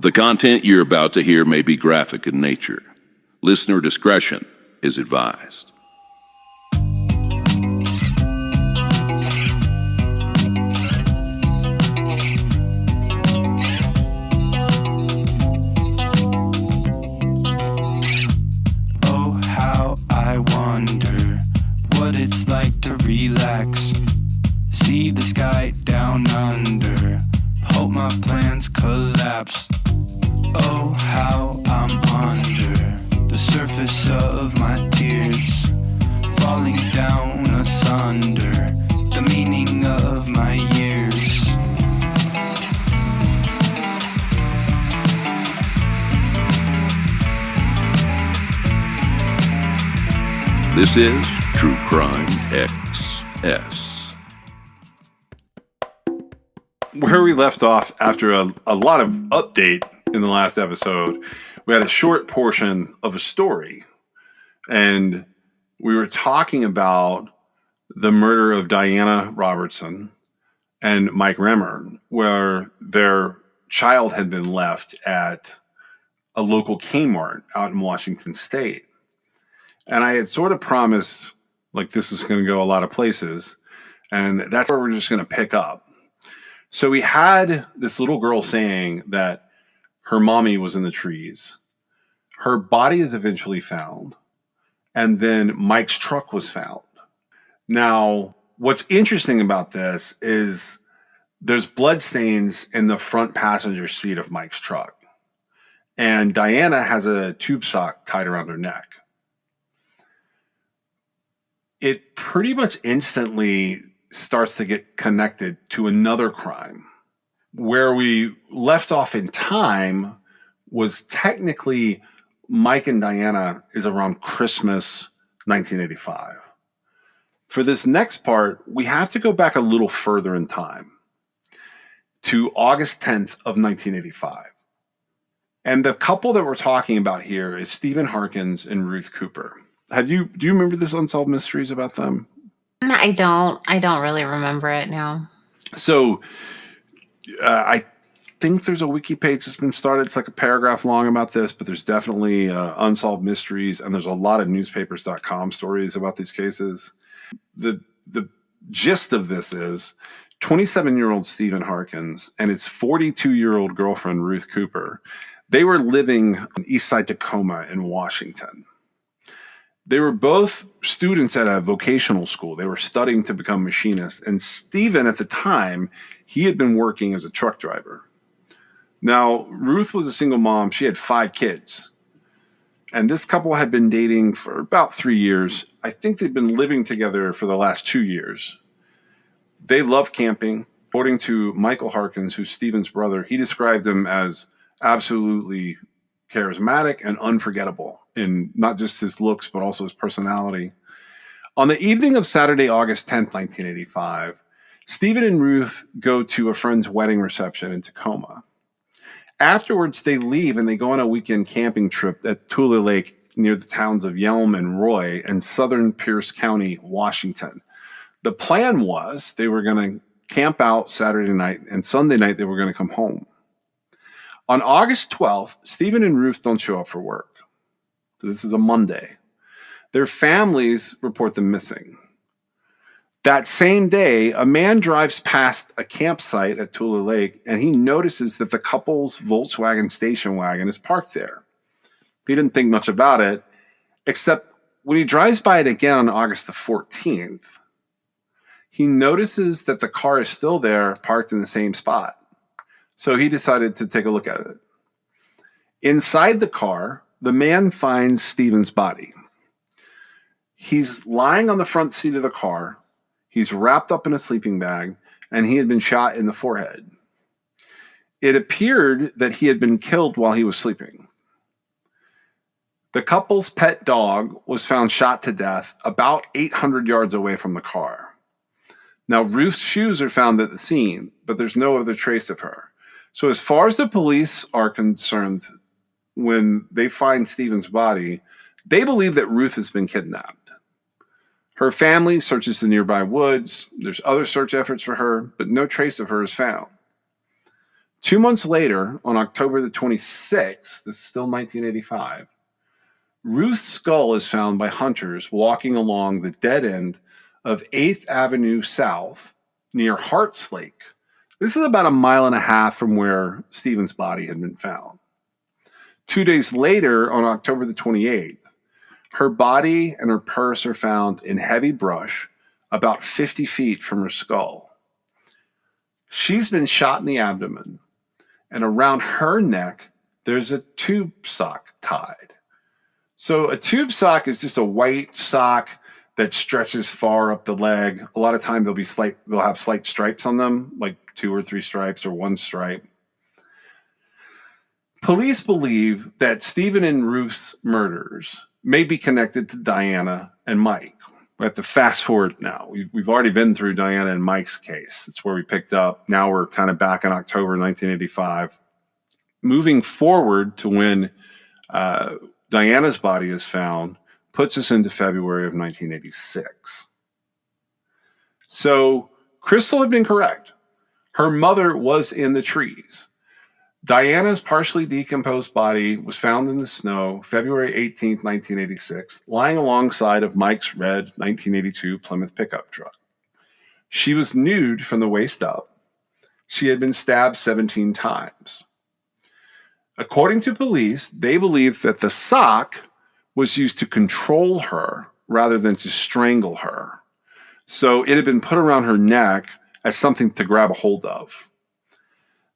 The content you're about to hear may be graphic in nature. Listener discretion is advised. Oh, how I wonder what it's like to relax. See the sky down under. Hope my plans collapse. Oh, how I'm under the surface of my tears, falling down asunder the meaning of my years. This is True Crime XS. Where we left off after a lot of update in the last episode, we had a short portion of a story, and we were talking about the murder of Diana Robertson and Mike Remmer, where their child had been left at a local Kmart out in Washington State. And I had sort of promised, like, this is going to go a lot of places, and that's where we're just going to pick up. So we had this little girl saying that her mommy was in the trees. Her body is eventually found, and then Mike's truck was found. Now, what's interesting about this is there's blood stains in the front passenger seat of Mike's truck, and Diana has a tube sock tied around her neck. It pretty much instantly starts to get connected to another crime. Where we left off in time was technically Mike and Diana is around Christmas 1985. For this next part, we have to go back a little further in time to August 10th of 1985. And the couple that we're talking about here is Stephen Harkins and Ruth Cooper. Do you remember this Unsolved Mysteries about them? I don't really remember it now. So I think there's a wiki page that's been started. It's like a paragraph long about this, but there's definitely Unsolved Mysteries, and there's a lot of newspapers.com stories about these cases. The gist of this is 27-year-old Stephen Harkins and his 42-year-old girlfriend, Ruth Cooper, they were living in Eastside Tacoma in Washington. They were both students at a vocational school. They were studying to become machinists. And Stephen, at the time, he had been working as a truck driver. Now, Ruth was a single mom. She had 5 kids. And this couple had been dating for about 3 years. I think they'd been living together for the last 2 years. They loved camping. According to Michael Harkins, who's Stephen's brother, he described him as absolutely charismatic and unforgettable in not just his looks, but also his personality. On the evening of Saturday, August 10th, 1985, Stephen and Ruth go to a friend's wedding reception in Tacoma. Afterwards, they leave and they go on a weekend camping trip at Tule Lake near the towns of Yelm and Roy in southern Pierce County, Washington. The plan was they were going to camp out Saturday night, and Sunday night they were going to come home. On August 12th, Stephen and Ruth don't show up for work. So this is a Monday. Their families report them missing. That same day, a man drives past a campsite at Tule Lake, and he notices that the couple's Volkswagen station wagon is parked there. He didn't think much about it, except when he drives by it again on August the 14th, he notices that the car is still there, parked in the same spot. So he decided to take a look at it. Inside the car, the man finds Stephen's body. He's lying on the front seat of the car. He's wrapped up in a sleeping bag, and he had been shot in the forehead. It appeared that he had been killed while he was sleeping. The couple's pet dog was found shot to death about 800 yards away from the car. Now, Ruth's shoes are found at the scene, but there's no other trace of her. So as far as the police are concerned, when they find Stephen's body, they believe that Ruth has been kidnapped. Her family searches the nearby woods. There's other search efforts for her, but no trace of her is found. 2 months later, on October the 26th, this is still 1985, Ruth's skull is found by hunters walking along the dead end of 8th Avenue South near Harts Lake. This is about 1.5 miles from where Stephen's body had been found. 2 days later, on October the 28th, her body and her purse are found in heavy brush about 50 feet from her skull. She's been shot in the abdomen, and around her neck, there's a tube sock tied. So a tube sock is just a white sock that stretches far up the leg. A lot of times they'll have slight stripes on them, like 2 or 3 stripes or 1 stripe. Police believe that Stephen and Ruth's murders may be connected to Diana and Mike. We have to fast forward now. We've already been through Diana and Mike's case. It's where we picked up. Now we're kind of back in October 1985. Moving forward to when Diana's body is found puts us into February of 1986. So Crystal had been correct. Her mother was in the trees. Diana's partially decomposed body was found in the snow February 18th, 1986, lying alongside of Mike's red 1982 Plymouth pickup truck. She was nude from the waist up. She had been stabbed 17 times. According to police, they believe that the sock was used to control her rather than to strangle her. So it had been put around her neck as something to grab a hold of.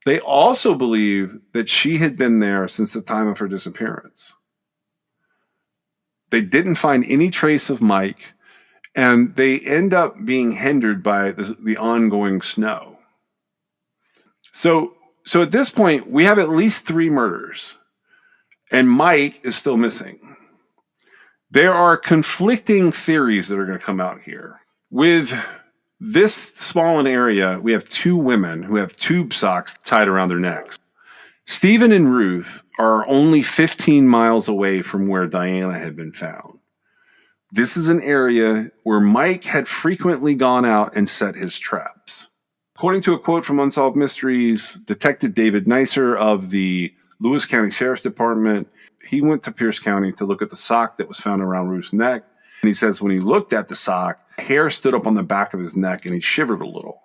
They also believe that she had been there since the time of her disappearance. They didn't find any trace of Mike, and they end up being hindered by the ongoing snow. So at this point, we have at least 3 murders, and Mike is still missing. There are conflicting theories that are going to come out here. With this small an area, we have 2 women who have tube socks tied around their necks. Stephen and Ruth are only 15 miles away from where Diana had been found. This is an area where Mike had frequently gone out and set his traps. According to a quote from Unsolved Mysteries, Detective David Neisser of the Lewis County Sheriff's Department, he went to Pierce County to look at the sock that was found around Ruth's neck. And he says when he looked at the sock, hair stood up on the back of his neck and he shivered a little.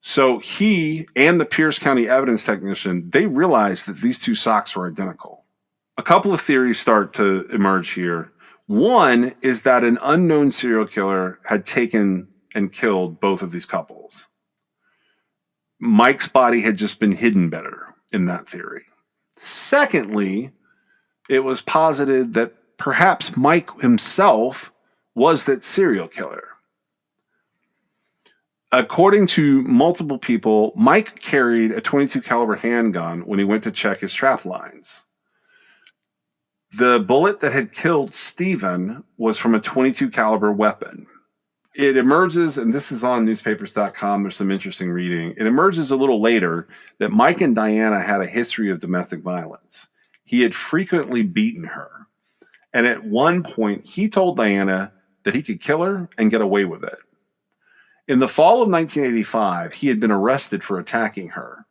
So he and the Pierce County evidence technician, they realized that these 2 socks were identical. A couple of theories start to emerge here. One is that an unknown serial killer had taken and killed both of these couples. Mike's body had just been hidden better in that theory. Secondly, it was posited that perhaps Mike himself was that serial killer. According to multiple people, Mike carried a .22 caliber handgun when he went to check his trap lines. The bullet that had killed Stephen was from a .22 caliber weapon. It emerges, and this is on newspapers.com, there's some interesting reading. It emerges a little later that Mike and Diana had a history of domestic violence. He had frequently beaten her. And at one point, he told Diana that he could kill her and get away with it. In the fall of 1985, he had been arrested for attacking her.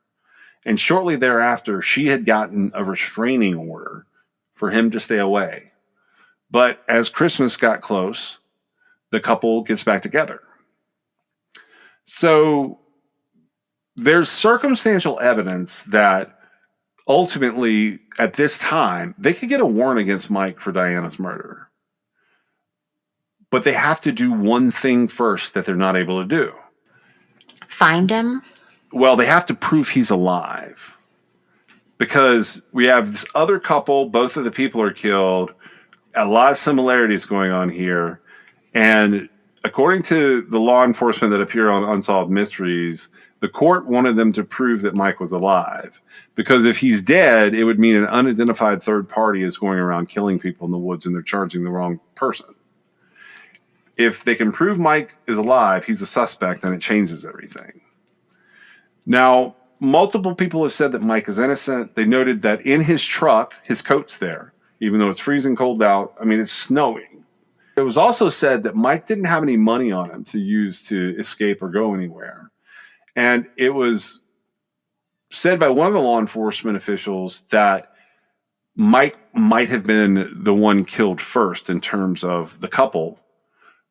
And shortly thereafter, she had gotten a restraining order for him to stay away. But as Christmas got close, the couple gets back together. So there's circumstantial evidence that ultimately, at this time, they could get a warrant against Mike for Diana's murder. But they have to do one thing first that they're not able to do. Find him? Well, they have to prove he's alive. Because we have this other couple, both of the people are killed, a lot of similarities going on here. And according to the law enforcement that appear on Unsolved Mysteries, the court wanted them to prove that Mike was alive. Because if he's dead, it would mean an unidentified third party is going around killing people in the woods and they're charging the wrong person. If they can prove Mike is alive, he's a suspect, and it changes everything. Now, multiple people have said that Mike is innocent. They noted that in his truck, his coat's there, even though it's freezing cold out. I mean, it's snowing. It was also said that Mike didn't have any money on him to use to escape or go anywhere. And it was said by one of the law enforcement officials that Mike might have been the one killed first in terms of the couple,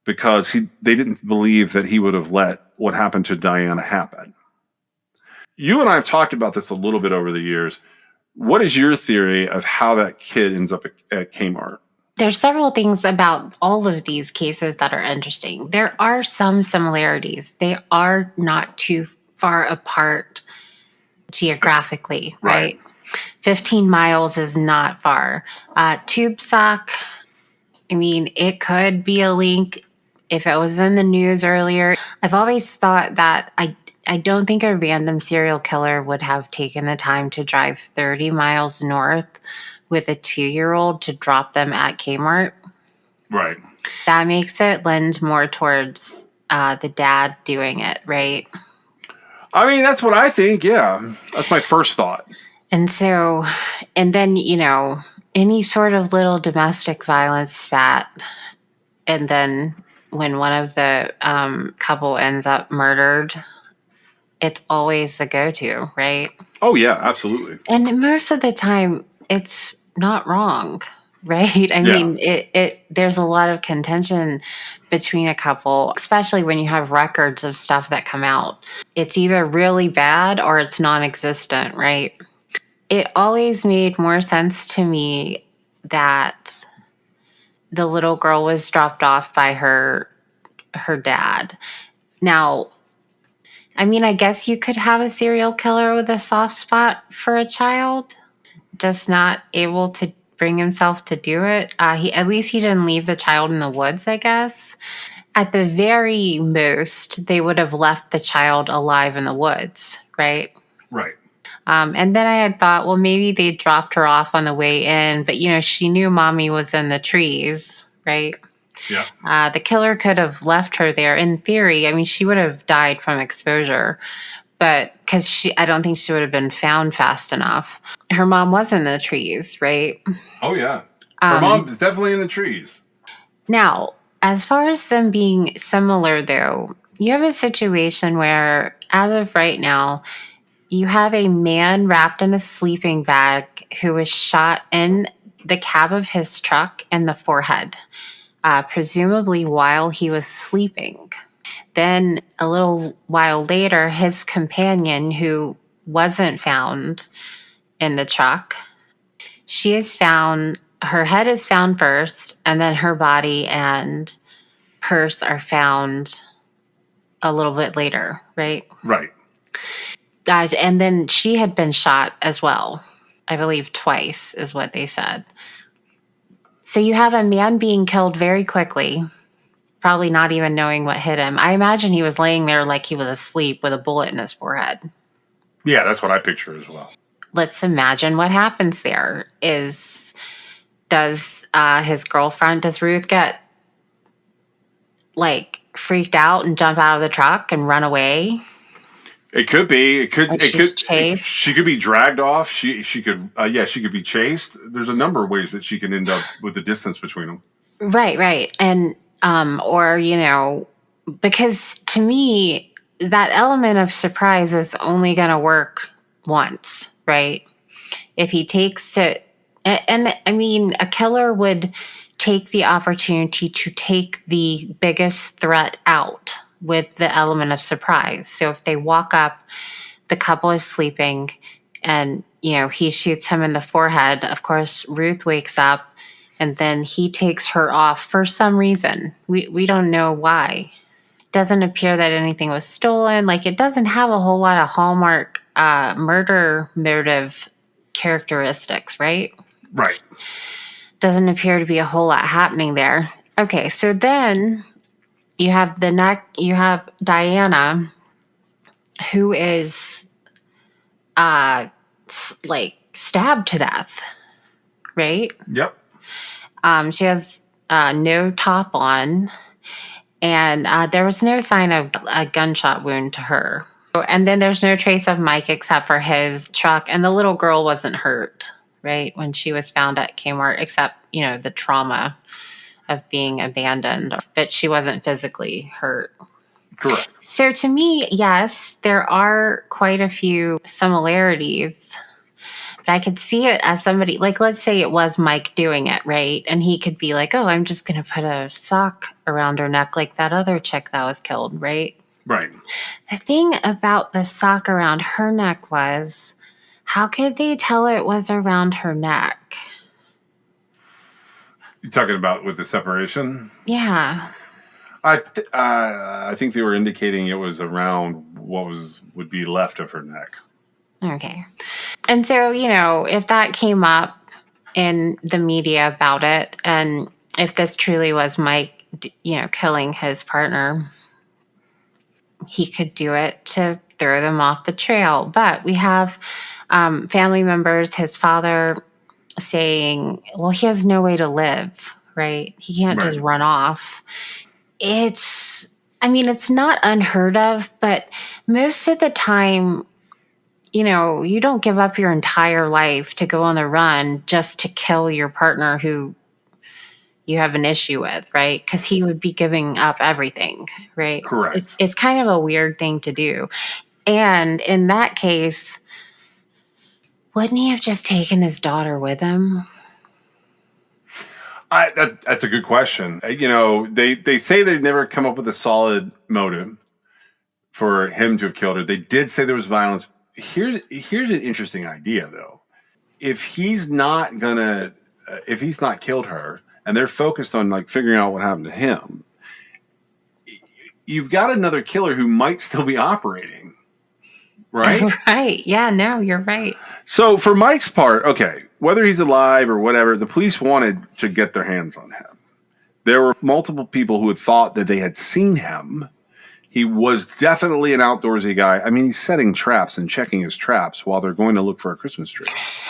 because they didn't believe that he would have let what happened to Diana happen. You and I have talked about this a little bit over the years. What is your theory of how that kid ends up at Kmart? There's several things about all of these cases that are interesting. There are some similarities. They are not too far apart geographically, right? 15 miles is not far. Tube sock, I mean, it could be a link if it was in the news earlier. I've always thought that I don't think a random serial killer would have taken the time to drive 30 miles north with a 2-year-old to drop them at Kmart. Right. That makes it lend more towards the dad doing it, right? I mean, that's what I think. Yeah. That's my first thought. And so, and then, any sort of little domestic violence spat. And then when one of the couple ends up murdered, it's always the go-to, right? Oh, yeah, absolutely. And most of the time, it's not wrong, right? I mean, there's a lot of contention between a couple, especially when you have records of stuff that come out. It's either really bad or it's non-existent, right? It always made more sense to me that the little girl was dropped off by her dad. Now, I mean, I guess you could have a serial killer with a soft spot for a child, just not able to bring himself to do it. At least he didn't leave the child in the woods, I guess. At the very most, they would have left the child alive in the woods, right? Right. And then I had thought, well, maybe they dropped her off on the way in, but, she knew mommy was in the trees, right? Yeah. The killer could have left her there. In theory, I mean, she would have died from exposure, but because I don't think she would have been found fast enough. Her mom was in the trees, right? Oh, yeah. Her mom is definitely in the trees. Now, as far as them being similar, though, you have a situation where, as of right now, you have a man wrapped in a sleeping bag who was shot in the cab of his truck in the forehead, presumably while he was sleeping. Then a little while later, his companion, who wasn't found in the truck, she is found, her head is found first, and then her body and purse are found a little bit later, right? Right. And then she had been shot as well. I believe twice is what they said. So you have a man being killed very quickly, probably not even knowing what hit him. I imagine he was laying there like he was asleep with a bullet in his forehead. Yeah, that's what I picture as well. Let's imagine what happens there. Does his girlfriend, does Ruth get freaked out and jump out of the truck and run away? It could be. Chased. She could be dragged off. She could. She could be chased. There's a number of ways that she can end up with the distance between them. Right, and because to me that element of surprise is only going to work once, right? If he takes it, and I mean, a killer would take the opportunity to take the biggest threat out with the element of surprise. So if they walk up, the couple is sleeping, and he shoots him in the forehead. Of course, Ruth wakes up, and then he takes her off for some reason. We don't know why. It doesn't appear that anything was stolen. It doesn't have a whole lot of Hallmark murder motive characteristics, right? Right. Doesn't appear to be a whole lot happening there. Okay, so then you have Diana, who is stabbed to death, right? Yep. She has no top on, and there was no sign of a gunshot wound to her. And then there's no trace of Mike except for his truck, and the little girl wasn't hurt, right, when she was found at Kmart, except, the trauma of being abandoned, but she wasn't physically hurt. Correct. So to me, yes, there are quite a few similarities. But I could see it as somebody, like, let's say it was Mike doing it, right? And he could be like, oh, I'm just going to put a sock around her neck like that other chick that was killed, right? Right. The thing about the sock around her neck was, how could they tell it was around her neck? You talking about with the separation? Yeah. I think they were indicating it was around what would be left of her neck. Okay. And so, if that came up in the media about it, and if this truly was Mike, killing his partner, he could do it to throw them off the trail. But we have family members, his father, saying, well, he has no way to live, right? He can't just run off. It's not unheard of, but most of the time, you don't give up your entire life to go on the run just to kill your partner who you have an issue with, right? Because he would be giving up everything, right? Correct. It's kind of a weird thing to do. And in that case, wouldn't he have just taken his daughter with him? That's a good question. They say they've never come up with a solid motive for him to have killed her. They did say there was violence. Here's an interesting idea, though. If he's not killed her, and they're focused on like figuring out what happened to him, you've got another killer who might still be operating, right? Right. Yeah. No, you're right. So for Mike's part, okay, whether he's alive or whatever, the police wanted to get their hands on him. There were multiple people who had thought that they had seen him. He was definitely an outdoorsy guy. I mean, he's setting traps and checking his traps while they're going to look for a Christmas tree.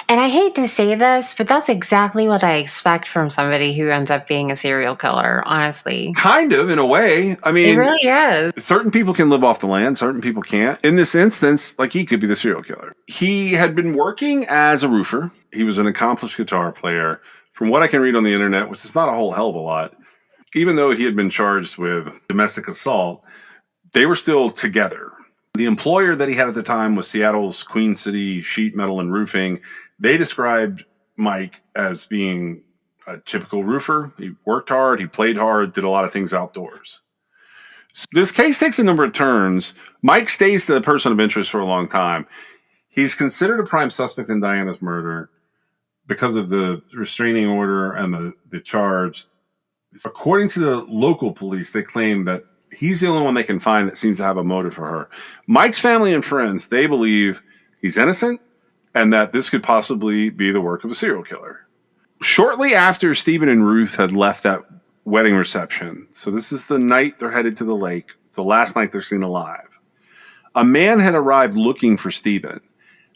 And I hate to say this, but that's exactly what I expect from somebody who ends up being a serial killer, honestly. Kind of, in a way. I mean, it really is. Certain people can live off the land. Certain people can't. In this instance, like, he could be the serial killer. He had been working as a roofer. He was an accomplished guitar player. From what I can read on the internet, which is not a whole hell of a lot, even though he had been charged with domestic assault, they were still together. The employer that he had at the time was Seattle's Queen City Sheet Metal and Roofing. They described Mike as being a typical roofer. He worked hard, he played hard, did a lot of things outdoors. So this case takes a number of turns. Mike stays the person of interest for a long time. He's considered a prime suspect in Diana's murder because of the restraining order and the charge. According to the local police, they claim that he's the only one they can find that seems to have a motive for her. Mike's family and friends, they believe he's innocent and that this could possibly be the work of a serial killer. Shortly after Stephen and Ruth had left that wedding reception, so this is the night they're headed to the lake, the last night they're seen alive, a man had arrived looking for Stephen,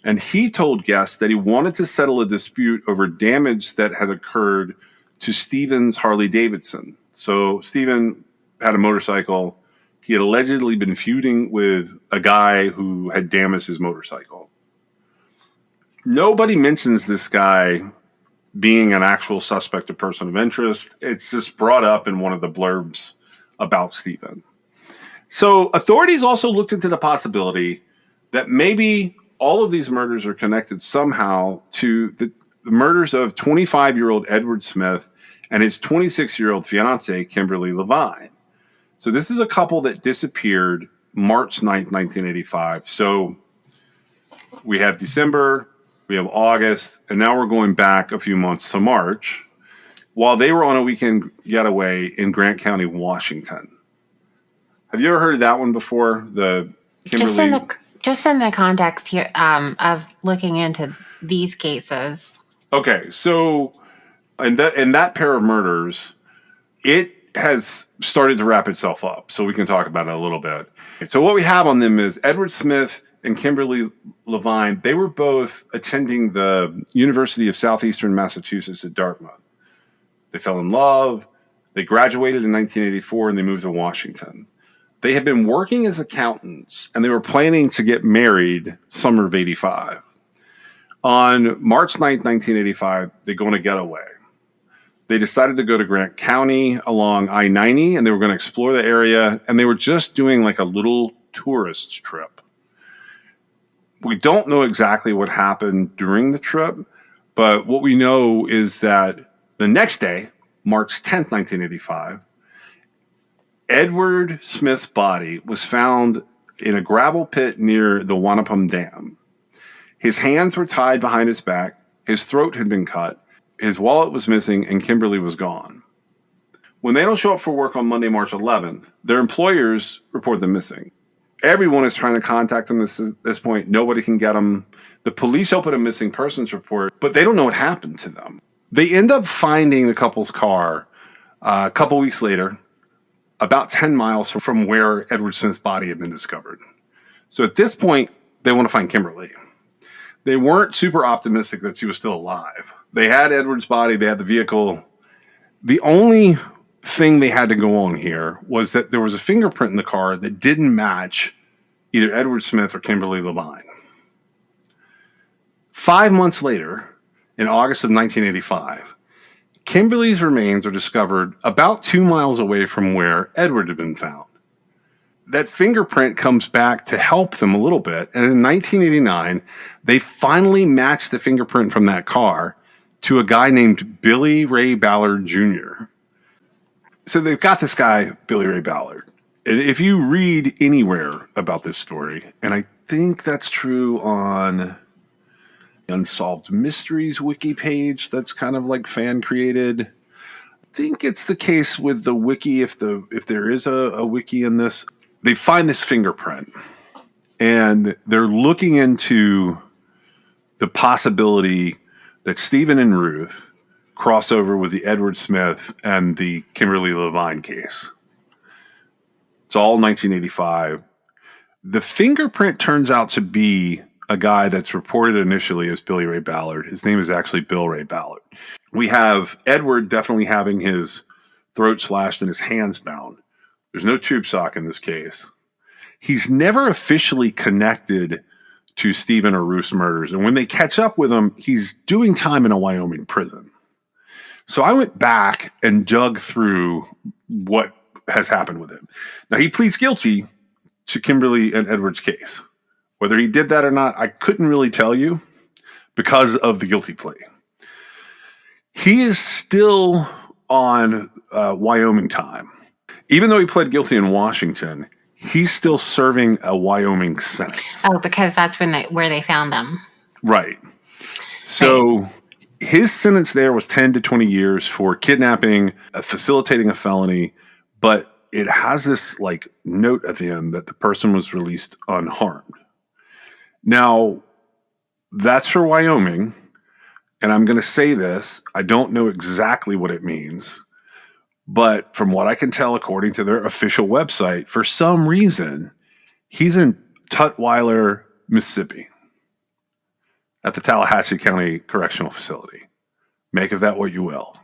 and he told guests that he wanted to settle a dispute over damage that had occurred to Stephen's Harley Davidson. So Stephen had a motorcycle. He had allegedly been feuding with a guy who had damaged his motorcycle. Nobody mentions this guy being an actual suspect or person of interest. It's just brought up in one of the blurbs about Stephen. So authorities also looked into the possibility that maybe all of these murders are connected somehow to the murders of 25-year-old Edward Smith and his 26-year-old fiancée, Kimberly Levine. So this is a couple that disappeared March 9th, 1985. So we have December, we have August, and now we're going back a few months to March, while they were on a weekend getaway in Grant County, Washington. Have you ever heard of that one before? The Kimberly... Just in the context here of looking into these cases. Okay, so in that pair of murders, it has started to wrap itself up, so we can talk about it a little bit. So what we have on them is Edward Smith and Kimberly Levine. They were both attending the University of Southeastern Massachusetts at Dartmouth. They fell in love. They graduated in 1984, and they moved to Washington. They had been working as accountants, and they were planning to get married summer of 85. On March 9th, 1985, they go on a getaway. They decided to go to Grant County along I-90, and they were going to explore the area, and they were just doing like a little tourist trip. We don't know exactly what happened during the trip, but what we know is that the next day, March 10th, 1985, Edward Smith's body was found in a gravel pit near the Wanapum Dam. His hands were tied behind his back, his throat had been cut, his wallet was missing, and Kimberly was gone. When they don't show up for work on Monday, March 11th, their employers report them missing. Everyone is trying to contact them at this point. Nobody can get them. The police open a missing persons report, but they don't know what happened to them. They end up finding the couple's car a couple weeks later, about 10 miles from where Edward Smith's body had been discovered. So at this point, they want to find Kimberly. They weren't super optimistic that she was still alive. They had Edward's body, they had the vehicle. The only thing they had to go on here was that there was a fingerprint in the car that didn't match either Edward Smith or Kimberly Levine. 5 months later, in August of 1985, Kimberly's remains are discovered about 2 miles away from where Edward had been found. That fingerprint comes back to help them a little bit, and in 1989, they finally matched the fingerprint from that car to a guy named Billy Ray Ballard Jr. So they've got this guy, Billy Ray Ballard. And if you read anywhere about this story, and I think that's true on the Unsolved Mysteries wiki page that's kind of like fan created. I think it's the case with the wiki, if there is a wiki in this. They find this fingerprint, and they're looking into the possibility that Stephen and Ruth cross over with the Edward Smith and the Kimberly Levine case. It's all 1985. The fingerprint turns out to be a guy that's reported initially as Billy Ray Ballard. His name is actually Bill Ray Ballard. We have Edward definitely having his throat slashed and his hands bound. There's no tube sock in this case. He's never officially connected to Stephen or Ruth's murders. And when they catch up with him, he's doing time in a Wyoming prison. So I went back and dug through what has happened with him. Now, he pleads guilty to Kimberly and Edward's case. Whether he did that or not, I couldn't really tell you because of the guilty plea. He is still on Wyoming time. Even though he pled guilty in Washington, he's still serving a Wyoming sentence. Oh, because that's where they found them. Right. So his sentence there was 10 to 20 years for kidnapping, facilitating a felony, but it has this like note at the end that the person was released unharmed. Now, that's for Wyoming, and I'm going to say this. I don't know exactly what it means. But from what I can tell, according to their official website, for some reason, he's in Tutwiler, Mississippi, at the Tallahatchie County Correctional Facility. Make of that what you will.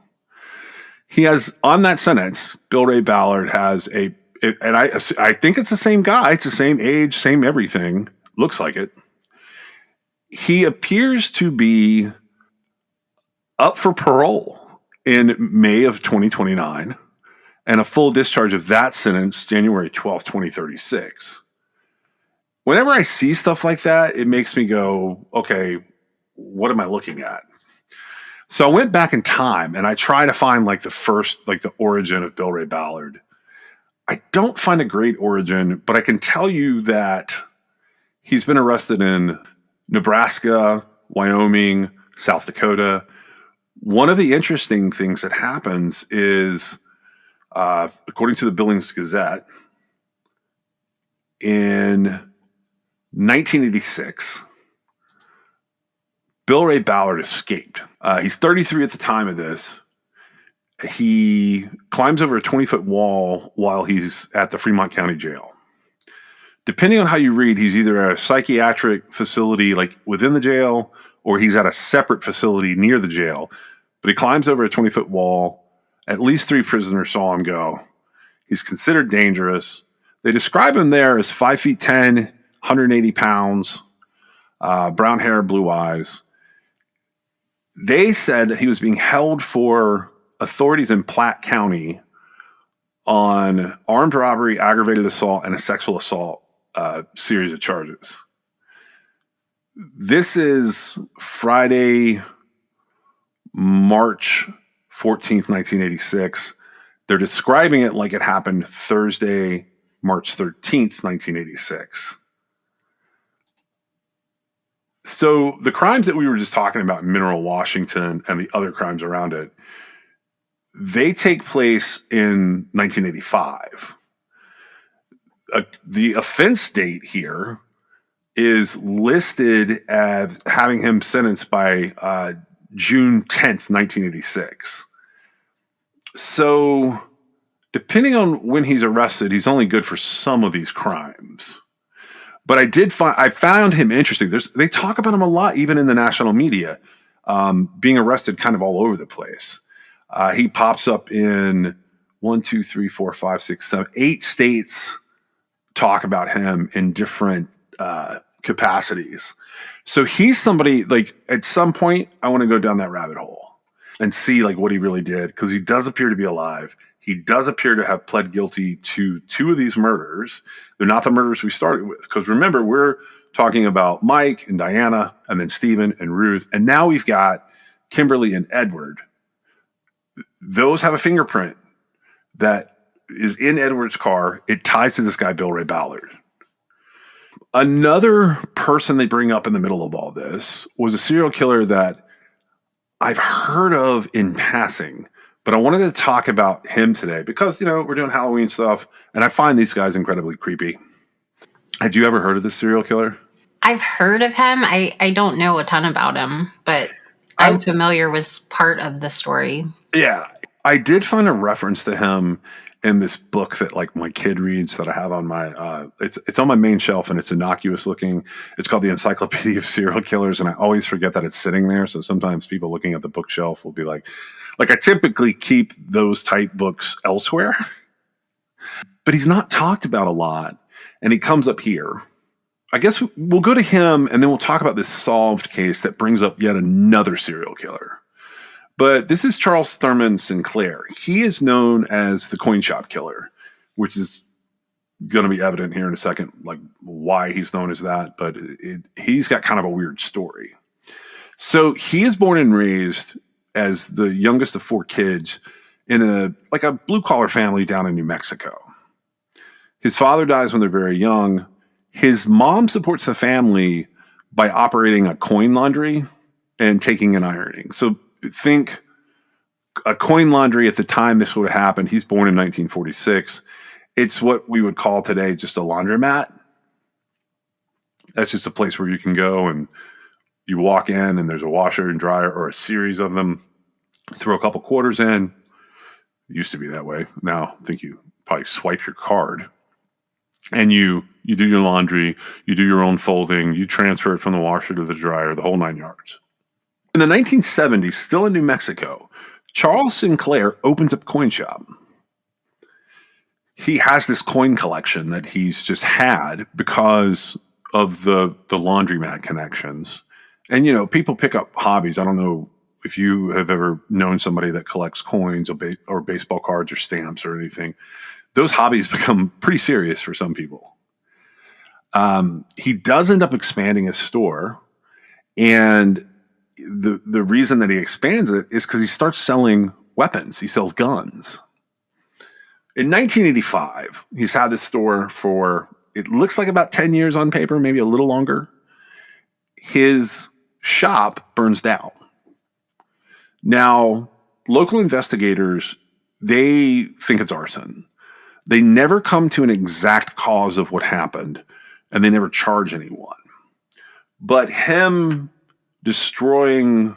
He has, on that sentence, Bill Ray Ballard has and I think it's the same guy. It's the same age, same everything. Looks like it. He appears to be up for parole in May of 2029, and a full discharge of that sentence January 12th, 2036. Whenever I see stuff like that, it makes me go, okay, what am I looking at? So I went back in time and I try to find like the origin of Bill Ray Ballard. I don't find a great origin, but I can tell you that he's been arrested in Nebraska, Wyoming, South Dakota. One of the interesting things that happens is, according to the Billings Gazette, in 1986, Bill Ray Ballard escaped. He's 33 at the time of this. He climbs over a 20-foot wall while he's at the Fremont County Jail. Depending on how you read, he's either at a psychiatric facility like within the jail, or he's at a separate facility near the jail. But he climbs over a 20-foot wall. At least 3 prisoners saw him go. He's considered dangerous. They describe him there as 5'10", 180 pounds, brown hair, blue eyes. They said that he was being held for authorities in Platte County on armed robbery, aggravated assault, and a sexual assault series of charges. This is Friday, March 14th, 1986. They're describing it like it happened Thursday, March 13th, 1986. So the crimes that we were just talking about in Mineral, Washington, and the other crimes around it, they take place in 1985. The offense date here is listed as having him sentenced by June 10th, 1986. So depending on when he's arrested, he's only good for some of these crimes. But I found him interesting. They talk about him a lot, even in the national media, being arrested kind of all over the place. He pops up in 8 states talk about him in different capacities. So he's somebody, like, at some point, I want to go down that rabbit hole and see like what he really did, because he does appear to be alive. He does appear to have pled guilty to 2 of these murders. They're not the murders we started with, because remember, we're talking about Mike and Diana, and then Stephen and Ruth, and now we've got Kimberly and Edward. Those have a fingerprint that is in Edward's car. It ties to this guy, Bill Ray Ballard. Another person they bring up in the middle of all this was a serial killer that I've heard of in passing, but I wanted to talk about him today because, we're doing Halloween stuff, and I find these guys incredibly creepy. Had you ever heard of this serial killer? I've heard of him. I don't know a ton about him, but I'm familiar with part of the story. Yeah. I did find a reference to him in this book that like my kid reads that I have on my, it's on my main shelf, and it's innocuous looking. It's called the Encyclopedia of Serial Killers. And I always forget that it's sitting there. So sometimes people looking at the bookshelf will be like I typically keep those type books elsewhere, but he's not talked about a lot. And he comes up here. I guess we'll go to him, and then we'll talk about this solved case that brings up yet another serial killer. But this is Charles Thurman Sinclair. He is known as the coin shop killer, which is going to be evident here in a second, like why he's known as that. But he's got kind of a weird story. So he is born and raised as the youngest of 4 kids in a blue collar family down in New Mexico. His father dies when they're very young. His mom supports the family by operating a coin laundry and taking in ironing. So think a coin laundry at the time this would have happened. He's born in 1946. It's what we would call today just a laundromat. That's just a place where you can go and you walk in and there's a washer and dryer or a series of them. Throw a couple quarters in. It used to be that way. Now I think you probably swipe your card and you do your laundry, you do your own folding, you transfer it from the washer to the dryer, the whole 9 yards. In the 1970s, still in New Mexico, Charles Sinclair opens up a coin shop. He has this coin collection that he's just had because of the laundromat connections. And, people pick up hobbies. I don't know if you have ever known somebody that collects coins or baseball cards or stamps or anything. Those hobbies become pretty serious for some people. He does end up expanding his store, and the reason that he expands it is because he starts selling weapons. He sells guns. In 1985, he's had this store for, it looks like about 10 years on paper, maybe a little longer. His shop burns down. Now, local investigators, they think it's arson. They never come to an exact cause of what happened, and they never charge anyone. But him destroying,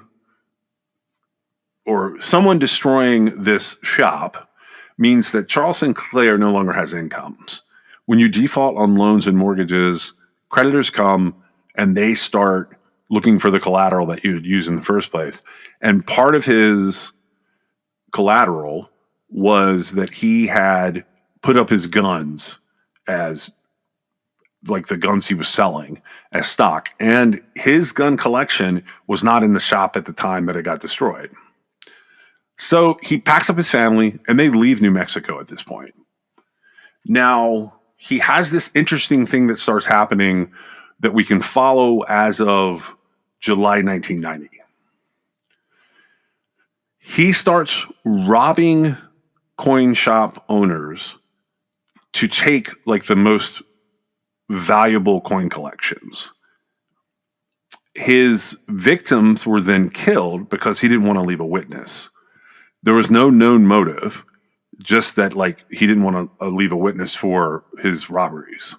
or someone destroying this shop, means that Charles Sinclair no longer has incomes. When you default on loans and mortgages, creditors come and they start looking for the collateral that you had used in the first place. And part of his collateral was that he had put up his guns as like the guns he was selling as stock. And his gun collection was not in the shop at the time that it got destroyed. So he packs up his family and they leave New Mexico at this point. Now, he has this interesting thing that starts happening that we can follow as of July 1990. He starts robbing coin shop owners to take like the most valuable coin collections. His victims were then killed because he didn't want to leave a witness. There was no known motive, just that like he didn't want to leave a witness for his robberies.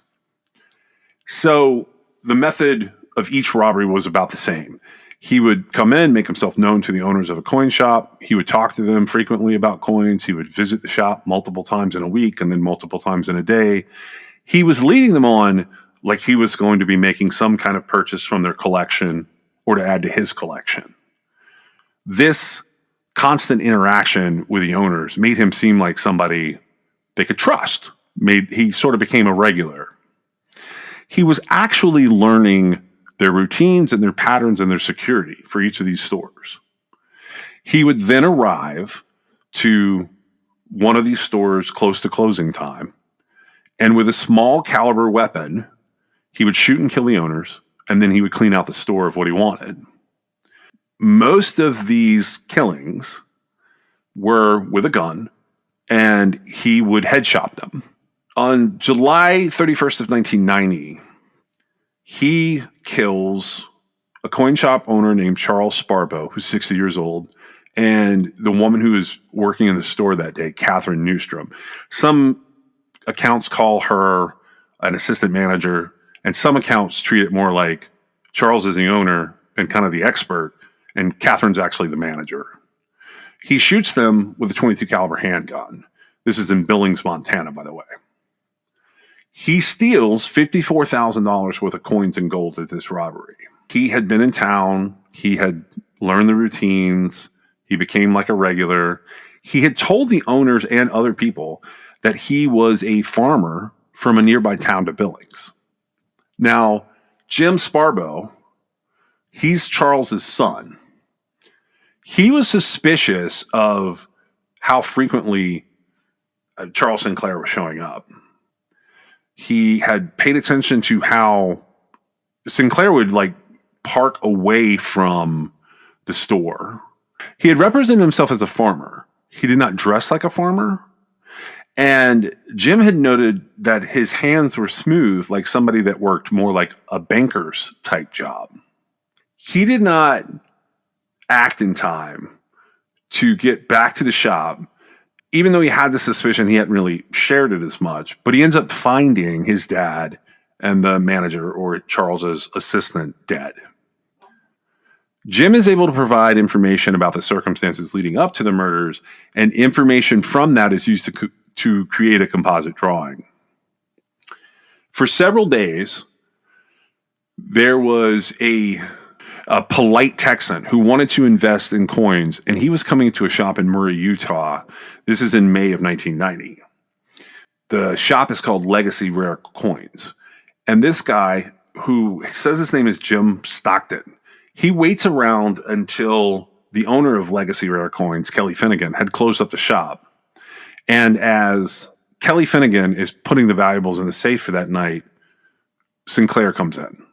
So the method of each robbery was about the same. He would come in, make himself known to the owners of a coin shop. He would talk to them frequently about coins. He would visit the shop multiple times in a week and then multiple times in a day. He was leading them on like he was going to be making some kind of purchase from their collection or to add to his collection. This constant interaction with the owners made him seem like somebody they could trust. He sort of became a regular. He was actually learning their routines and their patterns and their security for each of these stores. He would then arrive to one of these stores close to closing time, and with a small caliber weapon, he would shoot and kill the owners, and then he would clean out the store of what he wanted. Most of these killings were with a gun, and he would headshot them. On July 31st of 1990, he kills a coin shop owner named Charles Sparbo, who's 60 years old, and the woman who was working in the store that day, Catherine Newstrom. Some accounts call her an assistant manager, and some accounts treat it more like Charles is the owner and kind of the expert, and Catherine's actually the manager. He shoots them with a .22 caliber handgun. This is in Billings, Montana, by the way. He steals $54,000 worth of coins and gold at this robbery. He had been in town. He had learned the routines. He became like a regular. He had told the owners and other people that he was a farmer from a nearby town to Billings. Now, Jim Sparbo, he's Charles's son. He was suspicious of how frequently Charles Sinclair was showing up. He had paid attention to how Sinclair would like park away from the store. He had represented himself as a farmer. He did not dress like a farmer. And Jim had noted that his hands were smooth, like somebody that worked more like a banker's type job. He did not act in time to get back to the shop. Even though he had the suspicion, he hadn't really shared it as much, but he ends up finding his dad and the manager, or Charles's assistant, dead. Jim is able to provide information about the circumstances leading up to the murders, and information from that is used to create a composite drawing. For several days, there was a polite Texan who wanted to invest in coins, and he was coming to a shop in Murray, Utah. This is in May of 1990. The shop is called Legacy Rare Coins. And this guy, who says his name is Jim Stockton, he waits around until the owner of Legacy Rare Coins, Kelly Finnegan, had closed up the shop. And as Kelly Finnegan is putting the valuables in the safe for that night, Sinclair comes in.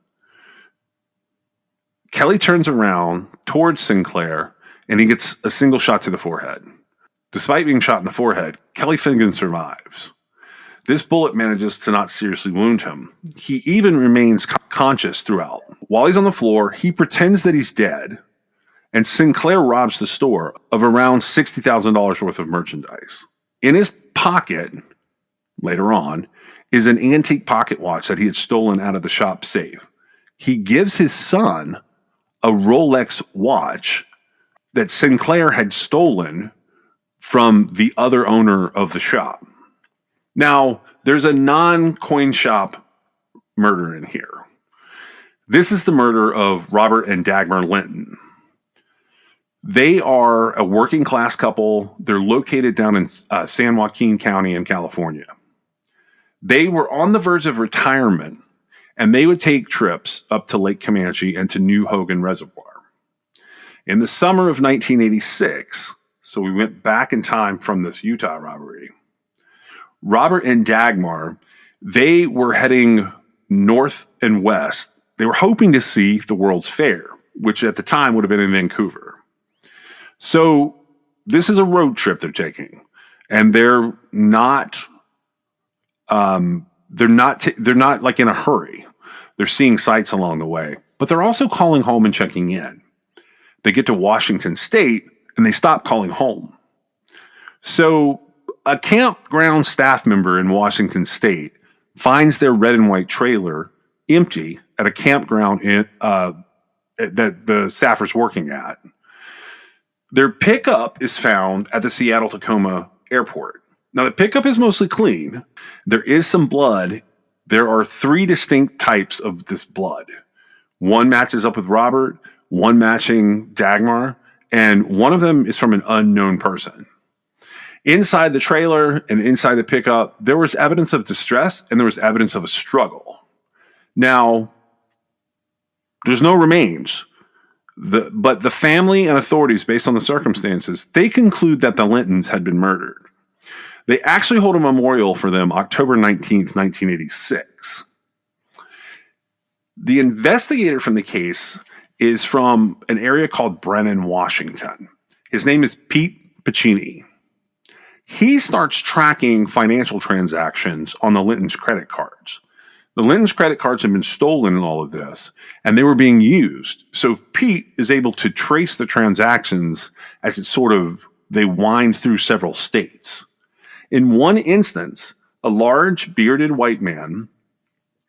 Kelly turns around towards Sinclair, and he gets a single shot to the forehead. Despite being shot in the forehead, Kelly Finnegan survives. This bullet manages to not seriously wound him. He even remains conscious throughout. While he's on the floor, he pretends that he's dead, and Sinclair robs the store of around $60,000 worth of merchandise. In his pocket, later on, is an antique pocket watch that he had stolen out of the shop safe. He gives his son a Rolex watch that Sinclair had stolen from the other owner of the shop. Now, there's a non-coin shop murder in here. This is the murder of Robert and Dagmar Linton. They are a working class couple. They're located down in San Joaquin County in California. They were on the verge of retirement, and they would take trips up to Lake Comanche and to New Hogan Reservoir. In the summer of 1986, So we went back in time from this Utah robbery. Robert and Dagmar, they were heading north and west. They were hoping to see the World's Fair, which at the time would have been in Vancouver. So this is a road trip they're taking, and they're not like in a hurry. They're seeing sights along the way, but they're also calling home and checking in. They get to Washington State and they stop calling home. So a campground staff member in Washington State finds their red and white trailer empty at a campground that the staffer's working at. Their pickup is found at the Seattle-Tacoma airport. Now, the pickup is mostly clean. There is some blood. There are 3 distinct types of this blood. One matches up with Robert, one matching Dagmar, and one of them is from an unknown person. Inside the trailer and inside the pickup, there was evidence of distress and there was evidence of a struggle. Now, there's no remains. But the family and authorities, based on the circumstances, they conclude that the Lintons had been murdered. They actually hold a memorial for them October 19th, 1986. The investigator from the case is from an area called Brennan, Washington. His name is Pete Piccini. He starts tracking financial transactions on the Lintons' credit cards. The Lintons' credit cards have been stolen in all of this, and they were being used. So Pete is able to trace the transactions as they wind through several states. In one instance, a large bearded white man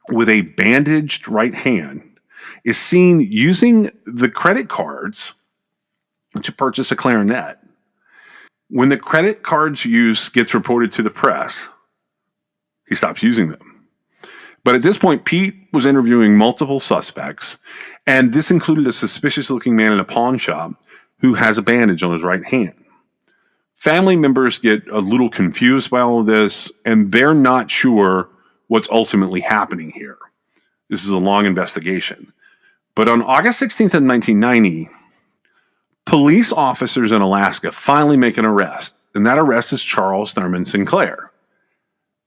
with a bandaged right hand is seen using the credit cards to purchase a clarinet. When the credit cards use gets reported to the press, he stops using them. But at this point, Pete was interviewing multiple suspects, and this included a suspicious-looking man in a pawn shop who has a bandage on his right hand. Family members get a little confused by all of this, and they're not sure what's ultimately happening here. This is a long investigation. But on August 16th of 1990, police officers in Alaska finally make an arrest, and that arrest is Charles Thurman Sinclair.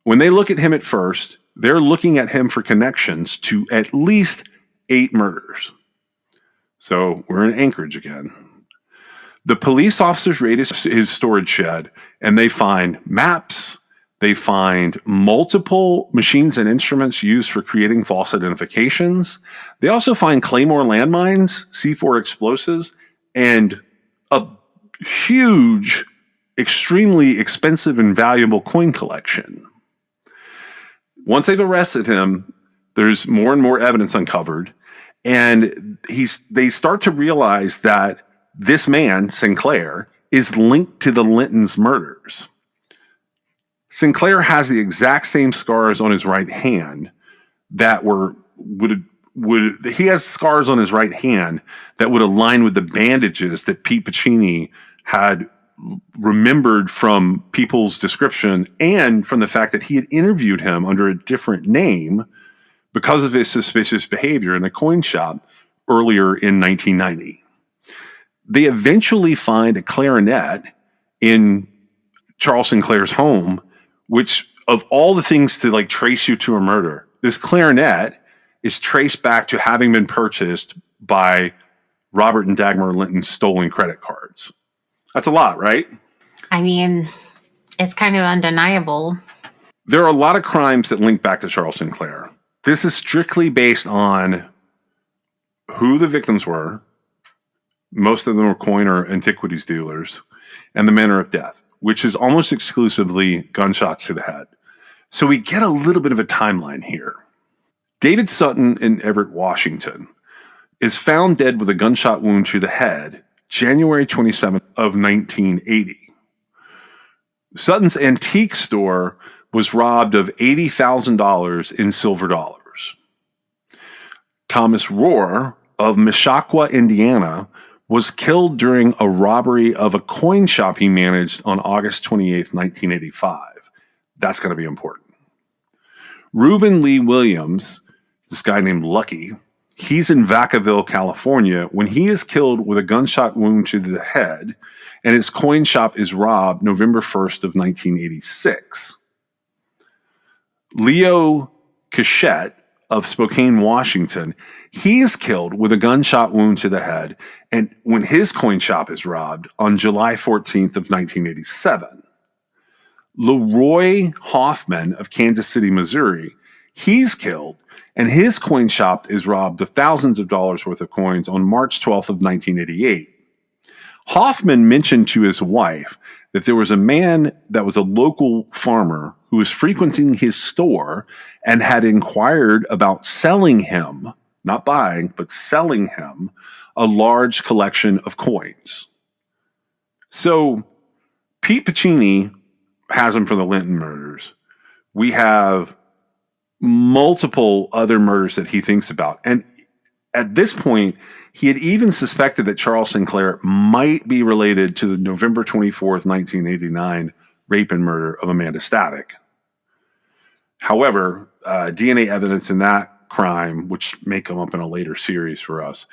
When they look at him at first, they're looking at him for connections to at least 8 murders. So we're in Anchorage again. The police officers raid his storage shed, and they find maps. They find multiple machines and instruments used for creating false identifications. They also find Claymore landmines, C4 explosives, and a huge, extremely expensive and valuable coin collection. Once they've arrested him, there's more and more evidence uncovered, and they start to realize that this man, Sinclair, is linked to the Lintons murders. Sinclair has the exact same scars on his right hand that he has scars on his right hand that would align with the bandages that Pete Piccini had remembered from people's description and from the fact that he had interviewed him under a different name because of his suspicious behavior in a coin shop earlier in 1990. They eventually find a clarinet in Charles Sinclair's home, which of all the things to trace you to a murder, this clarinet is traced back to having been purchased by Robert and Dagmar Linton's stolen credit cards. That's a lot, right? I mean, it's kind of undeniable. There are a lot of crimes that link back to Charles Sinclair. This is strictly based on who the victims were. Most of them were coin or antiquities dealers, and the manner of death, which is almost exclusively gunshots to the head. So we get a little bit of a timeline here. David Sutton in Everett, Washington, is found dead with a gunshot wound to the head January 27th of 1980. Sutton's antique store was robbed of $80,000 in silver dollars. Thomas Rohr of Mishawaka, Indiana, was killed during a robbery of a coin shop he managed on August 28th, 1985. That's going to be important. Reuben Lee Williams, this guy named Lucky, He's in Vacaville, California, when he is killed with a gunshot wound to the head, and his coin shop is robbed November 1st of 1986. Leo Cachette of Spokane, Washington, he is killed with a gunshot wound to the head, and when his coin shop is robbed on July 14th of 1987. Leroy Hoffman of Kansas City, Missouri, he's killed, and his coin shop is robbed of thousands of dollars worth of coins on March 12th of 1988. Hoffman mentioned to his wife that there was a man that was a local farmer who was frequenting his store and had inquired about selling him, not buying, but selling him a large collection of coins. So Pete Puccini has him for the Linton murders. We have multiple other murders that he thinks about. And at this point, he had even suspected that Charles Sinclair might be related to the November 24th, 1989 rape and murder of Amanda Stavik. However, DNA evidence in that crime, which may come up in a later series for us,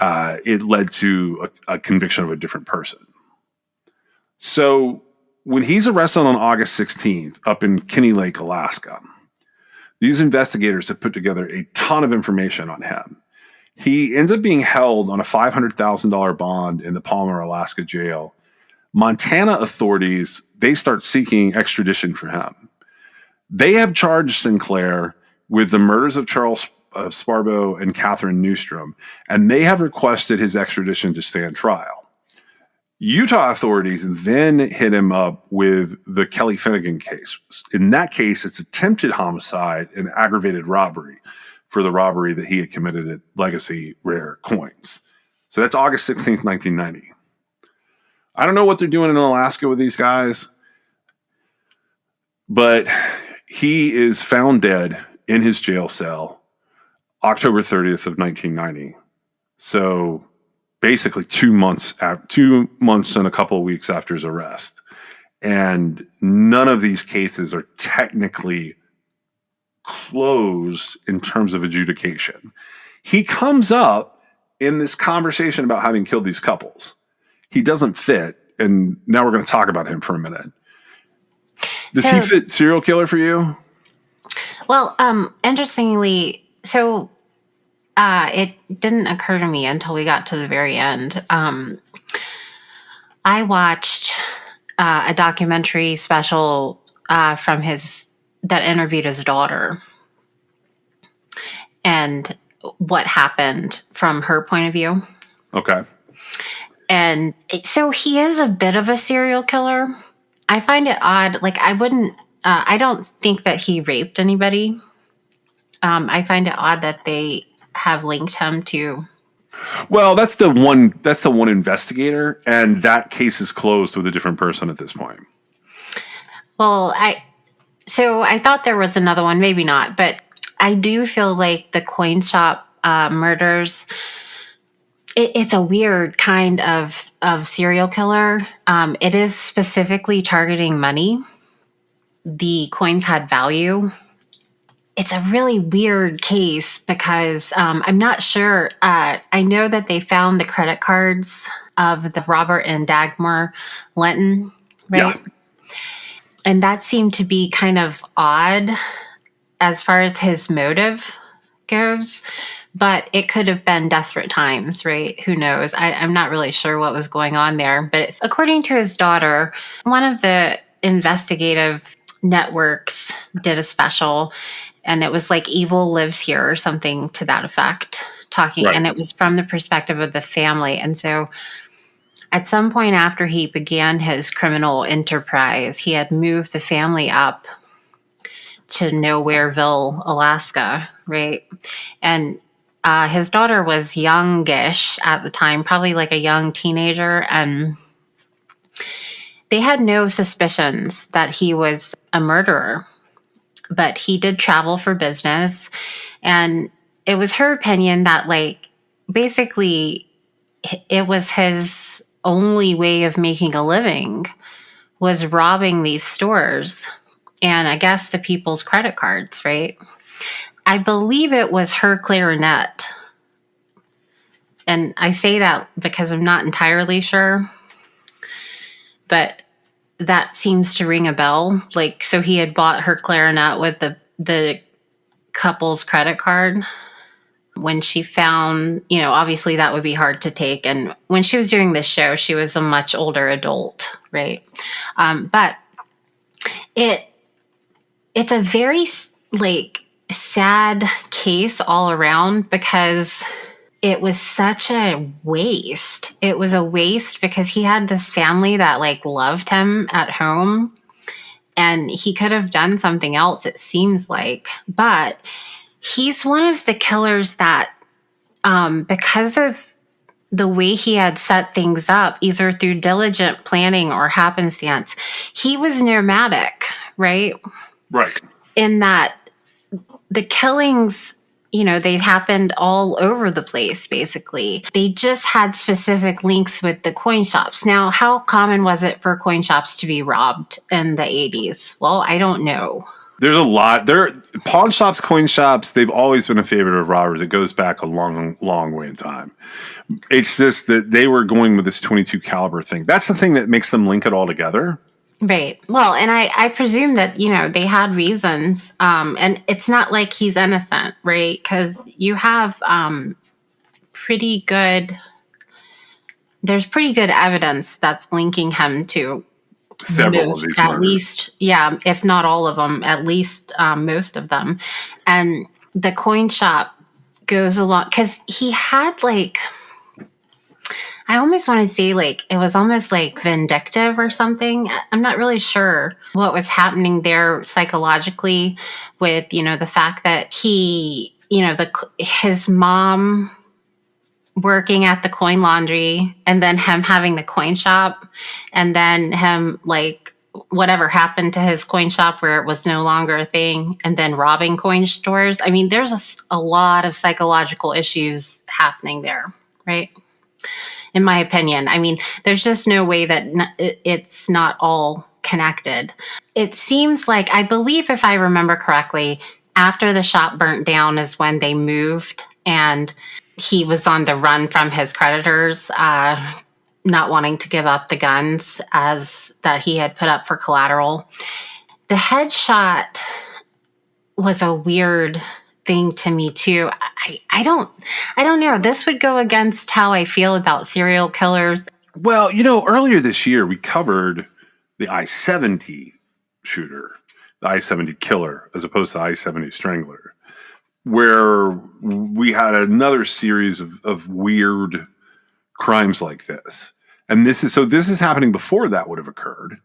it led to a conviction of a different person. So when he's arrested on August 16th up in Kinney Lake, Alaska, these investigators have put together a ton of information on him. He ends up being held on a $500,000 bond in the Palmer, Alaska jail. Montana authorities, they start seeking extradition for him. They have charged Sinclair with the murders of Charles Sparbo and Catherine Newstrom, and they have requested his extradition to stand trial. Utah authorities then hit him up with the Kelly Finnegan case. In that case, it's attempted homicide and aggravated robbery for the robbery that he had committed at Legacy Rare Coins. So that's August 16th, 1990. I don't know what they're doing in Alaska with these guys, but he is found dead in his jail cell October 30th of 1990. So basically 2 months and a couple of weeks after his arrest. And none of these cases are technically closed in terms of adjudication. He comes up in this conversation about having killed these couples. He doesn't fit, and now we're going to talk about him for a minute. Does he fit serial killer for you? Well, interestingly, so it didn't occur to me until we got to the very end. I watched a documentary special from that interviewed his daughter and what happened from her point of view. Okay. And so he is a bit of a serial killer. I find it odd. Like, I don't think that he raped anybody. I find it odd that they have linked him to. Well, that's the one investigator, and that case is closed with a different person at this point. Well, I thought there was another one, maybe not, but I do feel like the coin shop murders, it's a weird kind of serial killer. It is specifically targeting money. The coins had value. It's a really weird case because I'm not sure. I know that they found the credit cards of the Robert and Dagmar Linton, right? Yeah. And that seemed to be kind of odd as far as his motive goes. But it could have been desperate times, right? Who knows? I'm not really sure what was going on there. But according to his daughter, one of the investigative networks did a special, and it was like Evil Lives Here or something to that effect, talking. Right. And it was from the perspective of the family. And so at some point after he began his criminal enterprise, he had moved the family up to Nowhereville, Alaska, right? And his daughter was youngish at the time, probably like a young teenager, and they had no suspicions that he was a murderer. But he did travel for business, and it was her opinion that, like, basically it was his only way of making a living was robbing these stores and I guess the people's credit cards, right? I believe it was her clarinet And I say that because I'm not entirely sure, but that seems to ring a bell. Like, so he had bought her clarinet with the couple's credit card. When she found, obviously that would be hard to take. And when she was doing this show, she was a much older adult, right? But it's a very sad case all around because it was such a waste. It was a waste because he had this family that loved him at home, and he could have done something else, it seems like. But he's one of the killers that, because of the way he had set things up, either through diligent planning or happenstance, he was nomadic, right? Right. In that the killings, they happened all over the place, basically. They just had specific links with the coin shops. Now, how common was it for coin shops to be robbed in the 80s? Well, I don't know. There's a lot. Pawn shops, coin shops, they've always been a favorite of robbers. It goes back a long, long way in time. It's just that they were going with this 22 caliber thing. That's the thing that makes them link it all together. Right. Well, and I presume that, they had reasons. And it's not like he's innocent, right? Because you have there's pretty good evidence that's linking him to Several of these at murders. least, yeah, if not all of them, at least most of them. And the coin shop goes along because he had I almost want to say it was almost vindictive or something. I'm not really sure what was happening there psychologically with, the fact that he, his mom working at the coin laundry and then him having the coin shop and then him whatever happened to his coin shop where it was no longer a thing and then robbing coin stores. I mean, there's a lot of psychological issues happening there, right? In my opinion. I mean, there's just no way that it's not all connected. It seems like, I believe if I remember correctly, after the shop burnt down is when they moved and he was on the run from his creditors, not wanting to give up the guns as that he had put up for collateral. The headshot was a weird thing to me too. I don't know. This would go against how I feel about serial killers. Well, earlier this year we covered the I-70 shooter, the I-70 killer, as opposed to the I-70 strangler, where we had another series of weird crimes like this. And this is happening before that would have occurred,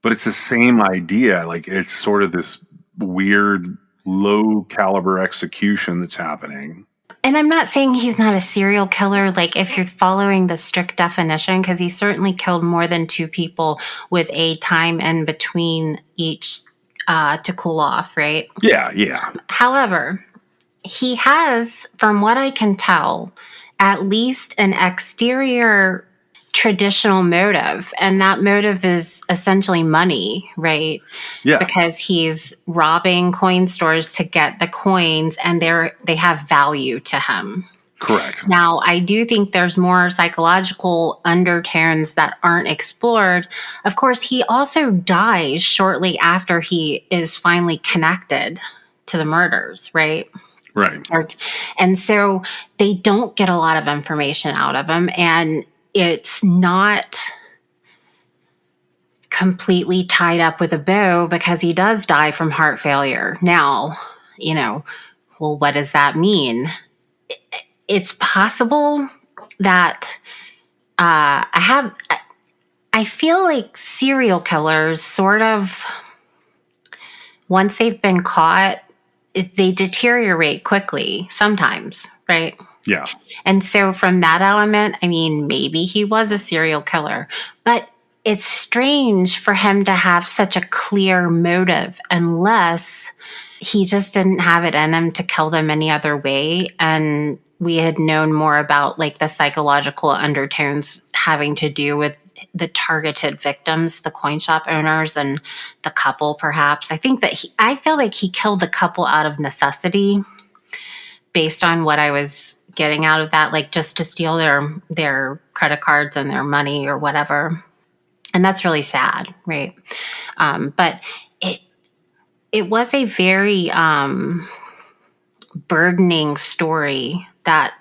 but it's the same idea. It's sort of this weird low caliber execution that's happening. And I'm not saying he's not a serial killer, if you're following the strict definition, because he certainly killed more than 2 people with a time in between each to cool off, right? Yeah, yeah. However, he has, from what I can tell, at least an exterior traditional motive, and that motive is essentially money, right? Yeah. Because he's robbing coin stores to get the coins, and they have value to him. Correct. Now, I do think there's more psychological undertones that aren't explored. Of course, he also dies shortly after he is finally connected to the murders, right? Right. And so they don't get a lot of information out of him, and it's not completely tied up with a bow because he does die from heart failure. Now, well, what does that mean? It's possible that I feel like serial killers sort of, once they've been caught, they deteriorate quickly sometimes, right? Yeah. And so from that element, I mean, maybe he was a serial killer, but it's strange for him to have such a clear motive unless he just didn't have it in him to kill them any other way. And we had known more about the psychological undertones having to do with the targeted victims, the coin shop owners and the couple, perhaps. I feel like he killed the couple out of necessity based on what I was getting out of that, like just to steal their credit cards and their money or whatever. And that's really sad, right? But it was a very burdening story that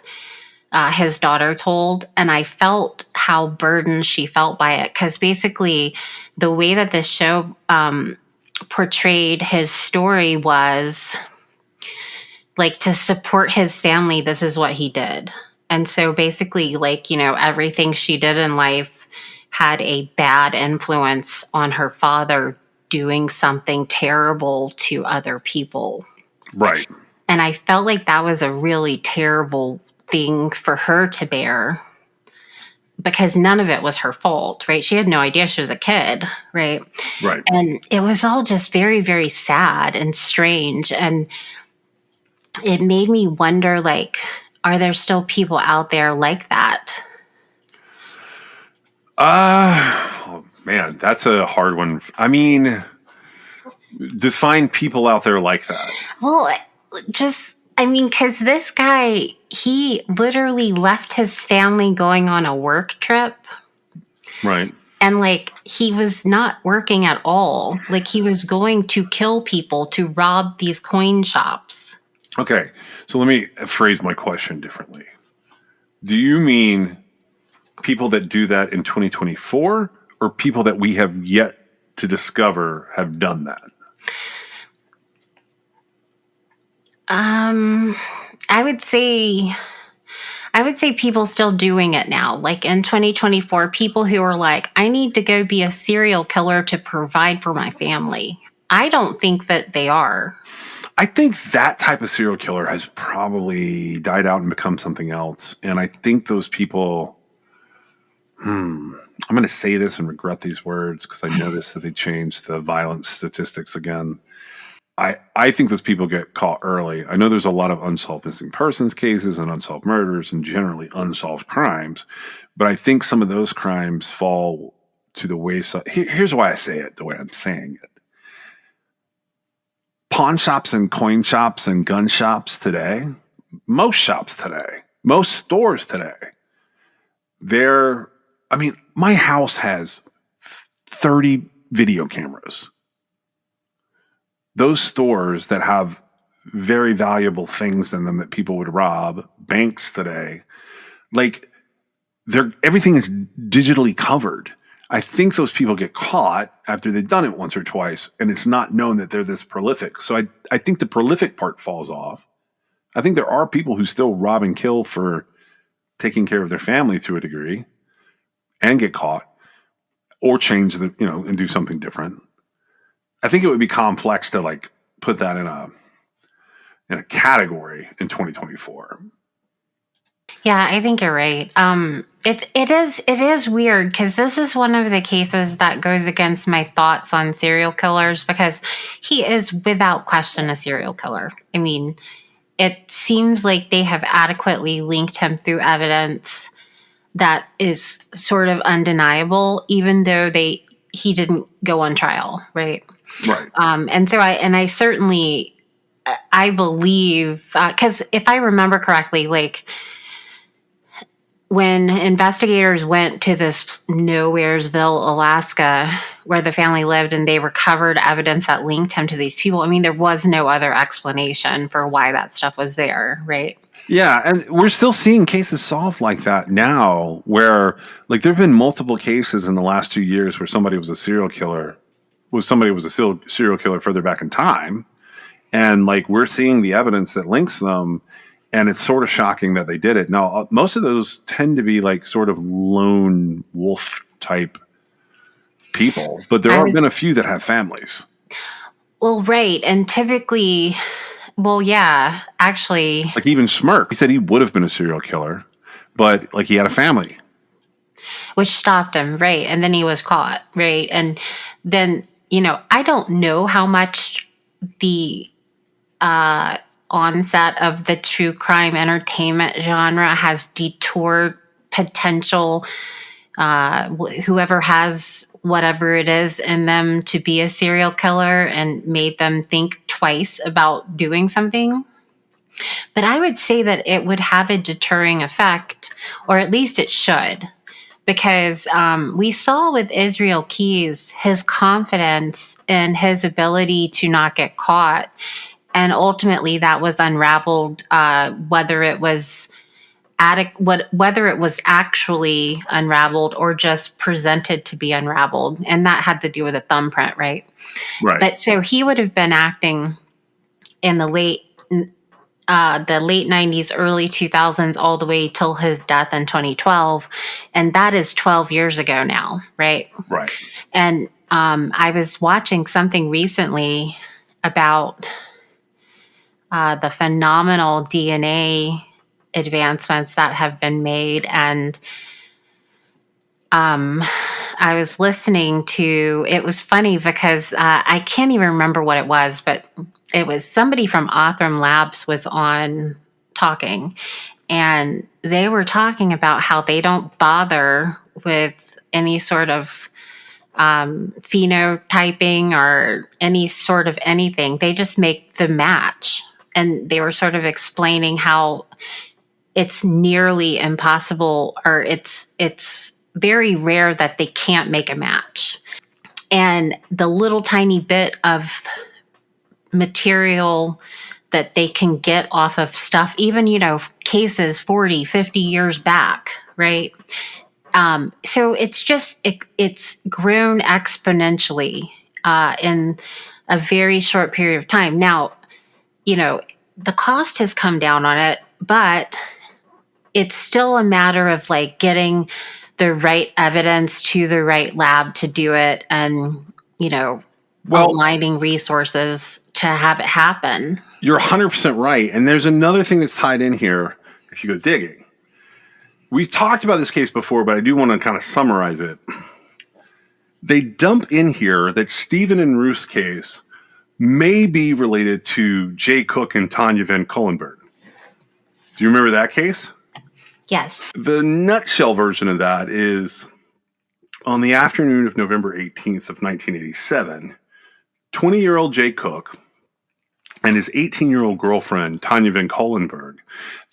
his daughter told, and I felt how burdened she felt by it, because basically the way that this show portrayed his story was like, to support his family, this is what he did. And so basically, like, everything she did in life had a bad influence on her father doing something terrible to other people. Right. And I felt like that was a really terrible thing for her to bear, because none of it was her fault, right? She had no idea she was a kid, right? Right. And it was all just very, very sad and strange. And it made me wonder, like, are there still people out there like that? Oh man, that's a hard one. I mean, define people out there like that. Well, because this guy, he literally left his family going on a work trip. Right. And like, he was not working at all. Like, he was going to kill people, to rob these coin shops. Okay. So let me phrase my question differently. Do you mean people that do that in 2024, or people that we have yet to discover have done that? I would say people still doing it now. Like in 2024, people who are like, I need to go be a serial killer to provide for my family. I don't think that they are. I think that type of serial killer has probably died out and become something else. And I think those people, I'm going to say this and regret these words, because I noticed that they changed the violence statistics again. I think those people get caught early. I know there's a lot of unsolved missing persons cases and unsolved murders and generally unsolved crimes, but I think some of those crimes fall to the wayside. Here's why I say it the way I'm saying it. Pawn shops and coin shops and gun shops today, most shops today, most stores today, my house has 30 video cameras. Those stores that have very valuable things in them that people would rob, banks today, like everything is digitally covered. I think those people get caught after they've done it once or twice, and it's not known that they're this prolific. So I think the prolific part falls off. I think there are people who still rob and kill for taking care of their family to a degree and get caught or change and do something different. I think it would be complex to like put that in a category in 2024. Yeah, I think you're right. It is weird, because this is one of the cases that goes against my thoughts on serial killers, because he is without question a serial killer. I mean, it seems like they have adequately linked him through evidence that is sort of undeniable, even though he didn't go on trial, right? Right. And so I certainly believe, because if I remember correctly, like when investigators went to this Nowheresville, Alaska, where the family lived, and they recovered evidence that linked him to these people, I mean, there was no other explanation for why that stuff was there, right? Yeah, and we're still seeing cases solved like that now, where like there have been multiple cases in the last 2 years where somebody was a serial killer. Somebody was a serial killer further back in time, and like we're seeing the evidence that links them, and it's sort of shocking that they did it. Now, most of those tend to be like sort of lone wolf type people, but there have been a few that have families. Well, right, and typically, well, yeah, actually, like even Smirk, he said he would have been a serial killer, but like he had a family, which stopped him, right? And then he was caught, right? And then, I don't know how much the onset of the true crime entertainment genre has detoured potential whoever has whatever it is in them to be a serial killer and made them think twice about doing something. But I would say that it would have a deterring effect, or at least it should, because we saw with Israel Keys his confidence in his ability to not get caught. And ultimately, that was unraveled, whether it was whether it was actually unraveled or just presented to be unraveled. And that had to do with a thumbprint, right? Right. But so he would have been acting in the late 90s, early 2000s, all the way till his death in 2012. And that is 12 years ago now, right? Right. And I was watching something recently about the phenomenal DNA advancements that have been made. And I was listening to, it was funny because I can't even remember what it was, but it was somebody from Othram Labs was on talking, and they were talking about how they don't bother with any sort of phenotyping or any sort of anything. They just make the match. And they were sort of explaining how it's nearly impossible, or it's very rare that they can't make a match. And the little tiny bit of material that they can get off of stuff, even, cases 40, 50 years back, right? So it's just, it's grown exponentially in a very short period of time. Now, the cost has come down on it, but it's still a matter of getting the right evidence to the right lab to do it, and, aligning resources to have it happen. You're 100% right. And there's another thing that's tied in here if you go digging. We've talked about this case before, but I do want to kind of summarize it. They dump in here that Stephen and Ruth's case may be related to Jay Cook and Tanya Van Kullenberg. Do you remember that case? Yes. The nutshell version of that is, on the afternoon of November 18th of 1987, 20-year-old Jay Cook and his 18-year-old girlfriend, Tanya Van Kullenberg,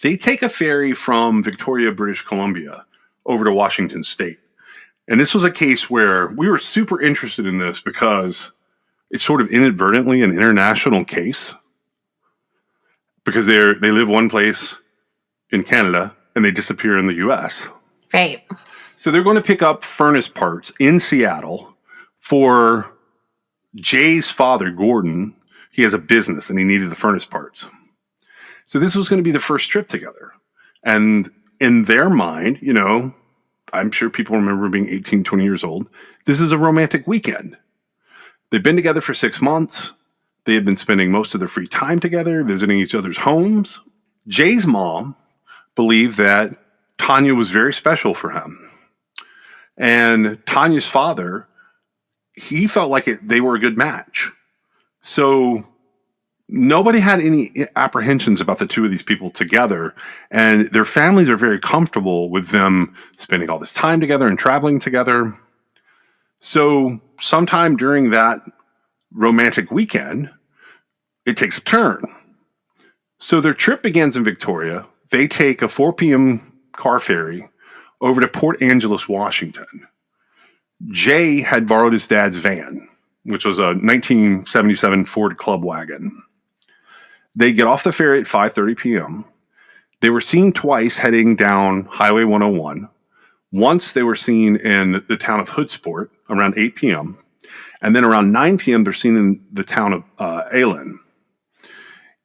they take a ferry from Victoria, British Columbia, over to Washington State. And this was a case where we were super interested in this because it's sort of inadvertently an international case, because they live one place in Canada and they disappear in the U.S. Right. So they're going to pick up furnace parts in Seattle for Jay's father, Gordon. He has a business and he needed the furnace parts. So this was going to be the first trip together. And in their mind, I'm sure people remember being 18, 20 years old. This is a romantic weekend. They've been together for 6 months. They had been spending most of their free time together, visiting each other's homes. Jay's mom believed that Tanya was very special for him. And Tanya's father, he felt like they were a good match. So nobody had any apprehensions about the two of these people together. And their families are very comfortable with them spending all this time together and traveling together. So sometime during that romantic weekend, it takes a turn. So their trip begins in Victoria. They take a 4 p.m. car ferry over to Port Angeles, Washington. Jay had borrowed his dad's van, which was a 1977 Ford Club wagon. They get off the ferry at 5:30 p.m. They were seen twice heading down Highway 101. Once they were seen in the town of Hoodsport around 8 p.m. And then around 9 p.m., they're seen in the town of Aylen.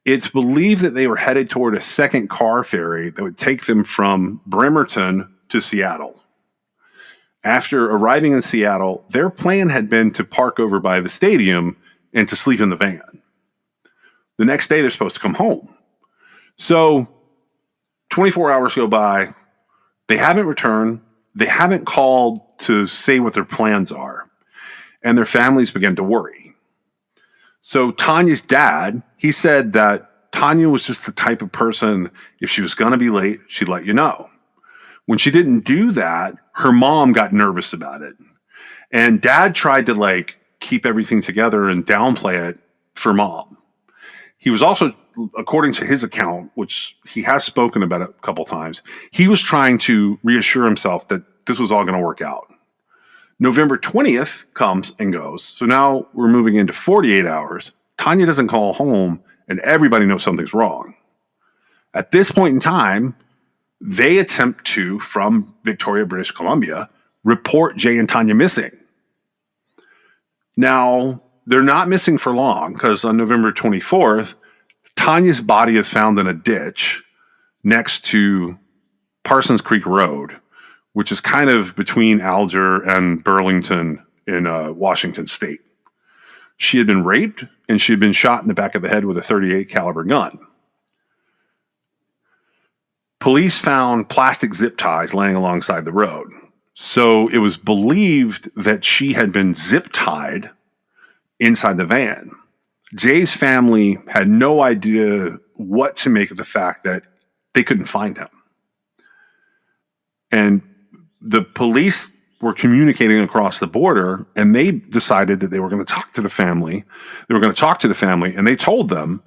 It's believed that they were headed toward a second car ferry that would take them from Bremerton to Seattle. After arriving in Seattle, their plan had been to park over by the stadium and to sleep in the van. The next day, they're supposed to come home. So 24 hours go by. They haven't returned. They haven't called to say what their plans are. And their families begin to worry. So Tanya's dad, he said that Tanya was just the type of person, if she was going to be late, she'd let you know. When she didn't do that, her mom got nervous about it. And dad tried to keep everything together and downplay it for mom. He was also according to his account, which he has spoken about a couple times, he was trying to reassure himself that this was all going to work out. November 20th comes and goes. So now we're moving into 48 hours. Tanya doesn't call home, and everybody knows something's wrong. At this point in time, they attempt to, from Victoria, British Columbia, report Jay and Tanya missing. Now, they're not missing for long, because on November 24th, Tanya's body is found in a ditch next to Parsons Creek Road, which is kind of between Alger and Burlington in Washington State. She had been raped, and she had been shot in the back of the head with a .38 caliber gun. Police found plastic zip ties laying alongside the road. So it was believed that she had been zip tied inside the van. Jay's family had no idea what to make of the fact that they couldn't find him. And the police were communicating across the border, and they decided that they were going to talk to the family. And they told them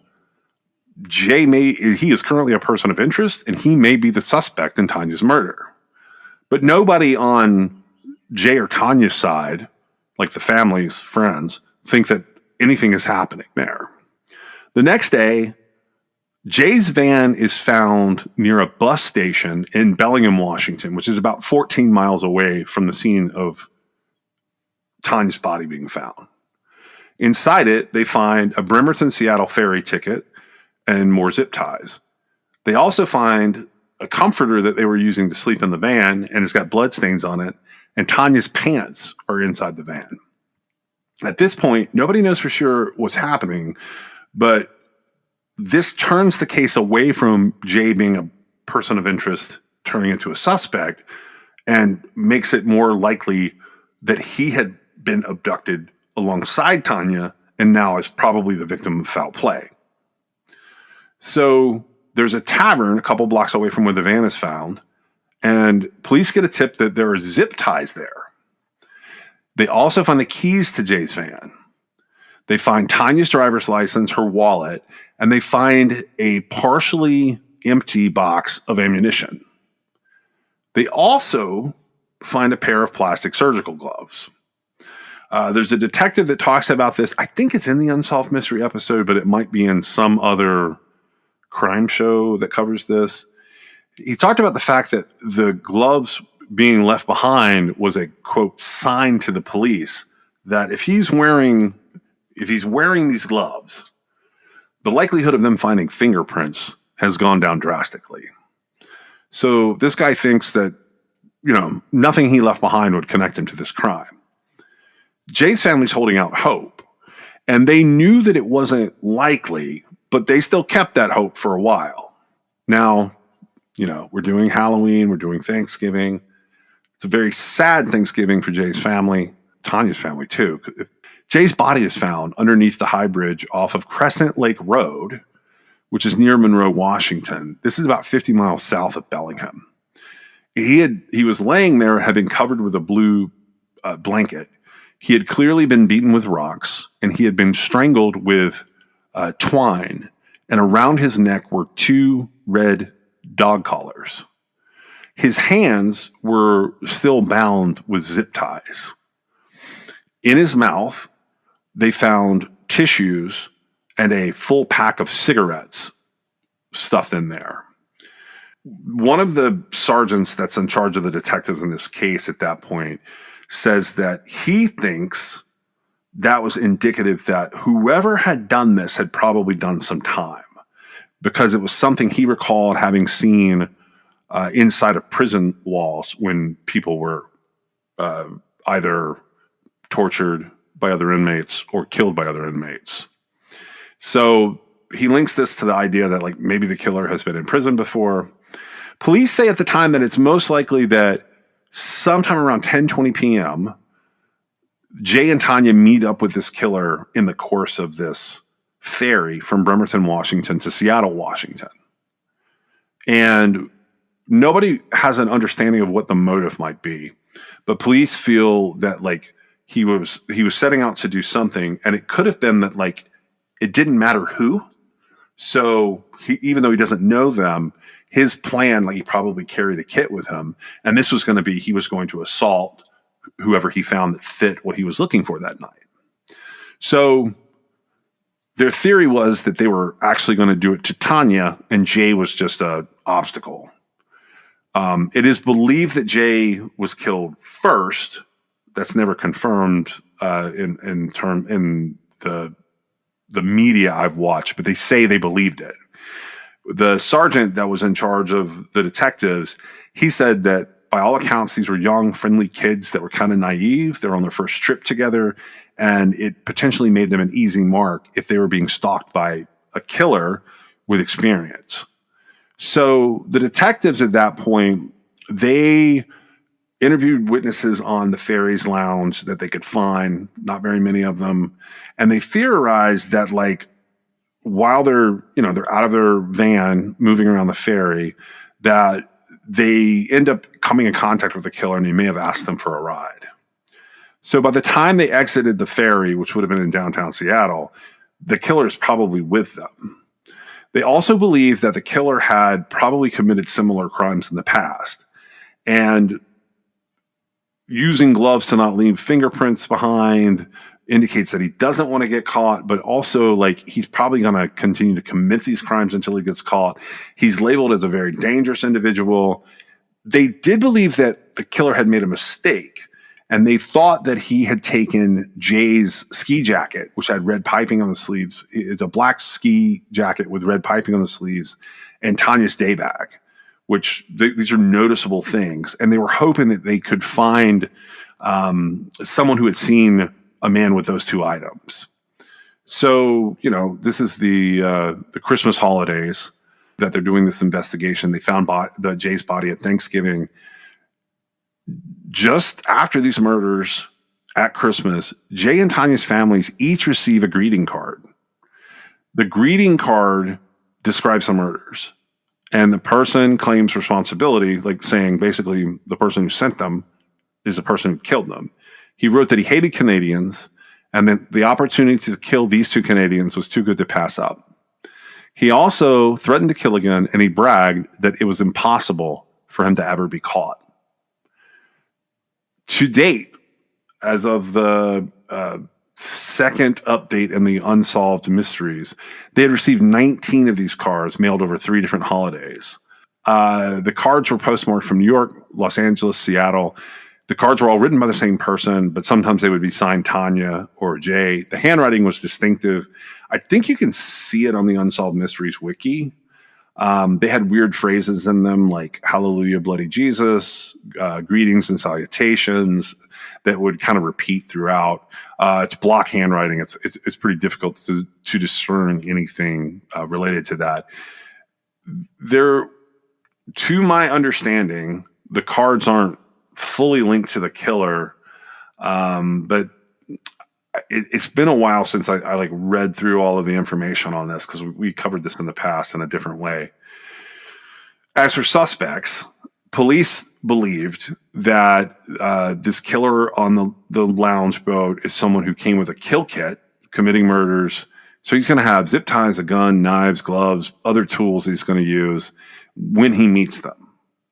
he is currently a person of interest, and he may be the suspect in Tanya's murder. But nobody on Jay or Tanya's side, like the family's friends, think that anything is happening there. The next day, Jay's van is found near a bus station in Bellingham, Washington, which is about 14 miles away from the scene of Tanya's body being found. Inside it, they find a Bremerton Seattle ferry ticket and more zip ties. They also find a comforter that they were using to sleep in the van, and it's got bloodstains on it, and Tanya's pants are inside the van. At this point, nobody knows for sure what's happening, but this turns the case away from Jay being a person of interest turning into a suspect, and makes it more likely that he had been abducted alongside Tanya and now is probably the victim of foul play. So there's a tavern a couple blocks away from where the van is found, and police get a tip that there are zip ties there. They also find the keys to Jay's van. They find Tanya's driver's license, her wallet, and they find a partially empty box of ammunition. They also find a pair of plastic surgical gloves. There's a detective that talks about this. I think it's in the Unsolved Mystery episode, but it might be in some other crime show that covers this. He talked about the fact that the gloves being left behind was a, quote, sign to the police that if he's wearing these gloves, the likelihood of them finding fingerprints has gone down drastically. So this guy thinks that, nothing he left behind would connect him to this crime. Jay's family's holding out hope, and they knew that it wasn't likely, but they still kept that hope for a while. Now, we're doing Halloween, we're doing Thanksgiving. It's a very sad Thanksgiving for Jay's family, Tanya's family too. Jay's body is found underneath the high bridge off of Crescent Lake Road, which is near Monroe, Washington. This is about 50 miles south of Bellingham. He was laying there, had been covered with a blue blanket. He had clearly been beaten with rocks, and he had been strangled with twine, and around his neck were 2 red dog collars. His hands were still bound with zip ties. In his mouth, they found tissues and a full pack of cigarettes stuffed in there. One of the sergeants that's in charge of the detectives in this case at that point says that he thinks that was indicative that whoever had done this had probably done some time, because it was something he recalled having seen inside of prison walls when people were either tortured by other inmates or killed by other inmates. So he links this to the idea that maybe the killer has been in prison before. Police say at the time that it's most likely that sometime around 10:20 p.m., Jay and Tanya meet up with this killer in the course of this ferry from Bremerton, Washington to Seattle, Washington. And nobody has an understanding of what the motive might be, but police feel that he was setting out to do something, and it could have been that it didn't matter who. So even though he doesn't know them, his plan, like he probably carried a kit with him. And this was going to be, he was going to assault whoever he found that fit what he was looking for that night. So their theory was that they were actually going to do it to Tanya, and Jay was just an obstacle. It is believed that Jay was killed first. That's never confirmed in the media I've watched, but they say they believed it. The sergeant that was in charge of the detectives, he said that by all accounts, these were young, friendly kids that were kind of naive. They were on their first trip together, and it potentially made them an easy mark if they were being stalked by a killer with experience. So the detectives at that point, they interviewed witnesses on the Ferry's lounge that they could find, not very many of them. And they theorized that, like, while they're out of their van moving around the ferry, that they end up coming in contact with the killer, and he may have asked them for a ride. So by the time they exited the ferry, which would have been in downtown Seattle, the killer is probably with them. They also believe that the killer had probably committed similar crimes in the past. And using gloves to not leave fingerprints behind indicates that he doesn't want to get caught, but also, like, he's probably going to continue to commit these crimes until he gets caught. He's labeled as a very dangerous individual. They did believe that the killer had made a mistake, and they thought that he had taken Jay's ski jacket, which had red piping on the sleeves. It's a black ski jacket with red piping on the sleeves, and Tanya's day bag, which these are noticeable things. And they were hoping that they could find someone who had seen a man with those two items. So, this is the Christmas holidays that they're doing this investigation. They found Jay's body at Thanksgiving. Just after these murders at Christmas, Jay and Tanya's families each receive a greeting card. The greeting card describes the murders, and the person claims responsibility, like saying basically the person who sent them is the person who killed them. He wrote that he hated Canadians, and that the opportunity to kill these two Canadians was too good to pass up. He also threatened to kill again, and he bragged that it was impossible for him to ever be caught. To date, as of the second update in the Unsolved Mysteries, they had received 19 of these cards mailed over 3 different holidays. The cards were postmarked from New York, Los Angeles, Seattle. The cards were all written by the same person, but sometimes they would be signed Tanya or Jay. The handwriting was distinctive. I think you can see it on the Unsolved Mysteries wiki. They had weird phrases in them like "Hallelujah, Bloody Jesus," greetings and salutations that would kind of repeat throughout. It's block handwriting. It's pretty difficult to discern anything related to that. To my understanding, the cards aren't fully linked to the killer, but it's been a while since I read through all of the information on this, because we covered this in the past in a different way. As for suspects, police believed that this killer on the lounge boat is someone who came with a kill kit, committing murders. So he's going to have zip ties, a gun, knives, gloves, other tools he's going to use when he meets them.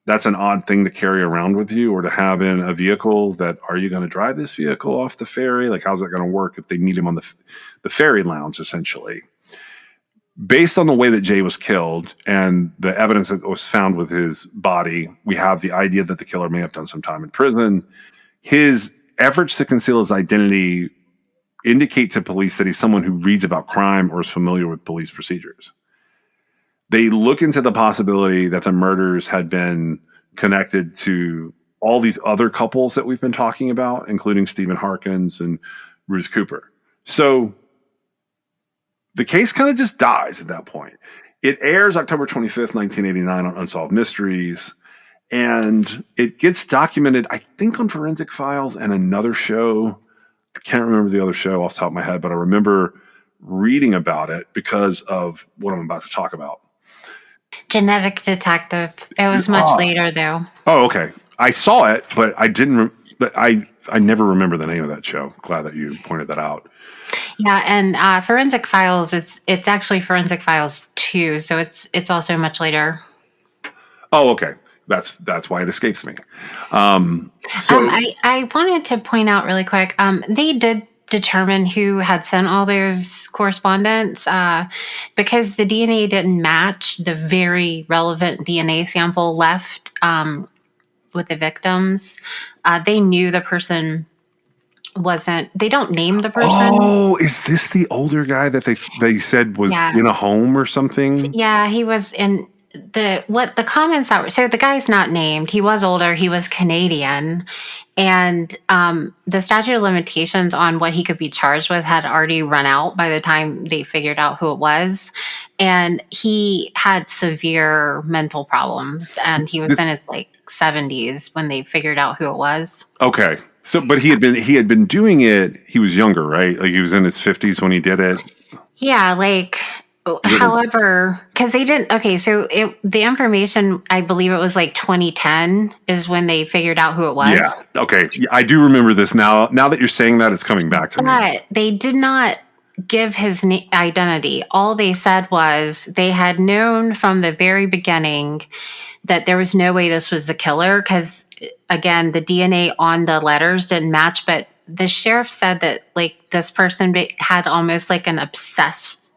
That's an odd thing to carry around with you, or to have in a vehicle. That, are you going to drive this vehicle off the ferry? Like, how's that going to work if they meet him on the ferry lounge, essentially? Based on the way that Jay was killed and the evidence that was found with his body, we have the idea that the killer may have done some time in prison. His efforts to conceal his identity indicate to police that he's someone who reads about crime or is familiar with police procedures. They look into the possibility that the murders had been connected to all these other couples that we've been talking about, including Stephen Harkins and Ruth Cooper. So the case kind of just dies at that point. It airs October 25th, 1989 on Unsolved Mysteries, and it gets documented, I think, on Forensic Files and another show. I can't remember the other show off the top of my head, but I remember reading about it because of what I'm about to talk about. Genetic Detective. It was much later, though. Oh, okay. I saw it, but I didn't. But I never remember the name of that show. Glad that you pointed that out. Yeah, and Forensic Files. It's actually Forensic Files 1992, so it's also much later. Oh, okay. That's why it escapes me. I wanted to point out really quick. They did determine who had sent all those correspondence because the DNA didn't match the very relevant DNA sample left with the victims. They knew the person wasn't. They don't name the person. Oh, is this the older guy that they said was in a home or something? Yeah, he was in. The comments that were, so the guy's not named. He was older. He was Canadian, and the statute of limitations on what he could be charged with had already run out by the time they figured out who it was. And he had severe mental problems, and he was in his 70s when they figured out who it was. Okay, so but he had been doing it. He was younger, right? Like he was in his 50s when he did it. Yeah, however, because they didn't. Okay, so the information, I believe it was 2010 is when they figured out who it was. Yeah. Okay. I do remember this now. Now that you're saying that, it's coming back to me. But they did not give his identity. All they said was they had known from the very beginning that there was no way this was the killer because, again, the DNA on the letters didn't match. But the sheriff said that this person had almost an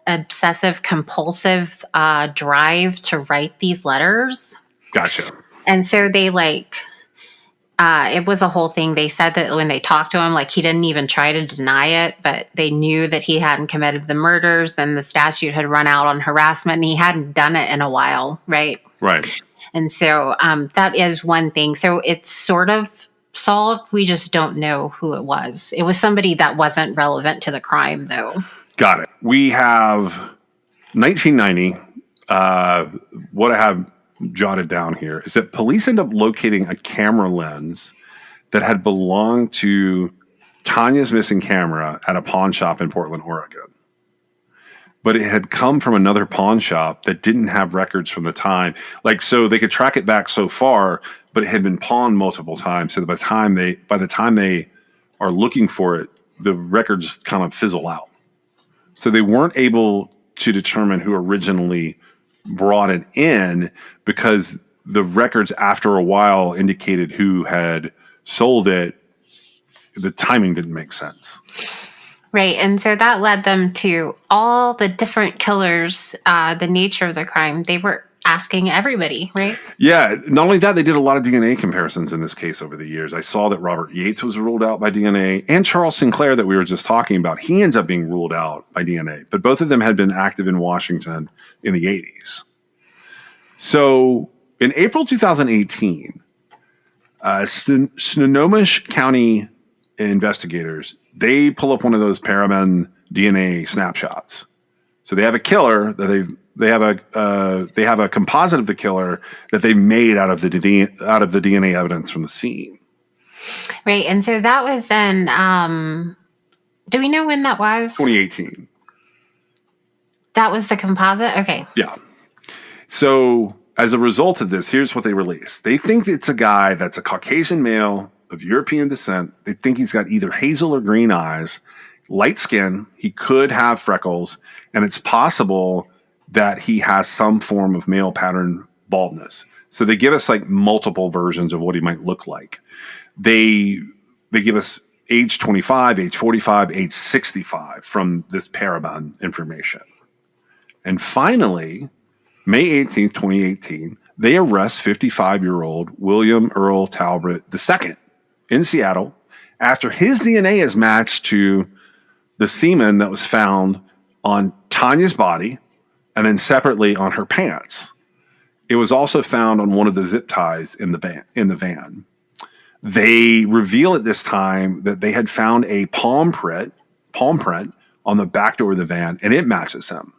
obsessive compulsive drive to write these letters. Gotcha. And so they it was a whole thing. They said that when they talked to him, he didn't even try to deny it, but they knew that he hadn't committed the murders and the statute had run out on harassment and he hadn't done it in a while. Right. And so that is one thing. So it's sort of solved. We just don't know who it was. It was somebody that wasn't relevant to the crime though. Got it. We have 1990. What I have jotted down here is that police end up locating a camera lens that had belonged to Tanya's missing camera at a pawn shop in Portland, Oregon. But it had come from another pawn shop that didn't have records from the time. So they could track it back so far, but it had been pawned multiple times. So by the time they are looking for it, the records kind of fizzle out. So they weren't able to determine who originally brought it in because the records after a while indicated who had sold it. The timing didn't make sense. Right. And so that led them to all the different killers, the nature of the crime. They were asking everybody, right? Yeah. Not only that, they did a lot of DNA comparisons in this case over the years. I saw that Robert Yates was ruled out by DNA and Charles Sinclair that we were just talking about. He ends up being ruled out by DNA, but both of them had been active in Washington in the 80s. So in April 2018, Snohomish County investigators, they pull up one of those Paraben DNA snapshots. So they have a killer that they have a composite of the killer that they made out of the DNA evidence from the scene. Right, and so that was in. Do we know when that was? 2018. That was the composite. Okay. Yeah. So as a result of this, here's what they released. They think it's a guy that's a Caucasian male of European descent. They think he's got either hazel or green eyes, light skin. He could have freckles, and it's possible that he has some form of male pattern baldness. So they give us multiple versions of what he might look like. They give us age 25, age 45, age 65 from this Paraben information. And finally, May 18th, 2018, they arrest 55-year-old William Earl Talbot II in Seattle after his DNA is matched to the semen that was found on Tanya's body and then separately on her pants. It was also found on one of the zip ties in the van. They reveal at this time that they had found a palm print on the back door of the van, and it matches him.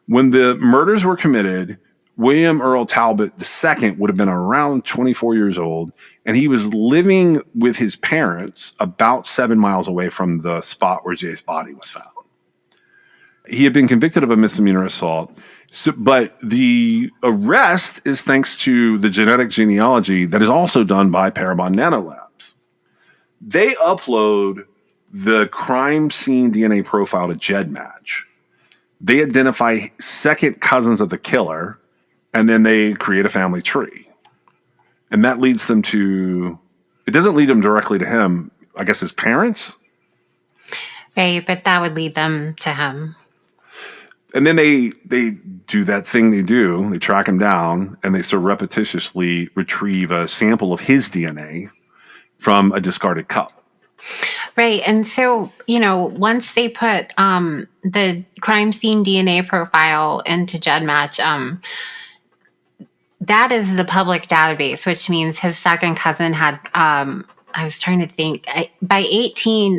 When the murders were committed, William Earl Talbot II would have been around 24 years old, and he was living with his parents about 7 miles away from the spot where Jay's body was found. He had been convicted of a misdemeanor assault, but the arrest is thanks to the genetic genealogy that is also done by Parabon Nanolabs. They upload the crime scene DNA profile to GEDmatch. They identify second cousins of the killer, and then they create a family tree. And that leads them to, it doesn't lead them directly to him, I guess his parents. Right, but that would lead them to him. And then they do that thing they do. They track him down, and they sort of repetitiously retrieve a sample of his DNA from a discarded cup. Right. And so, once they put the crime scene DNA profile into GEDmatch, that is the public database, which means his second cousin had, I was trying to think, by 18,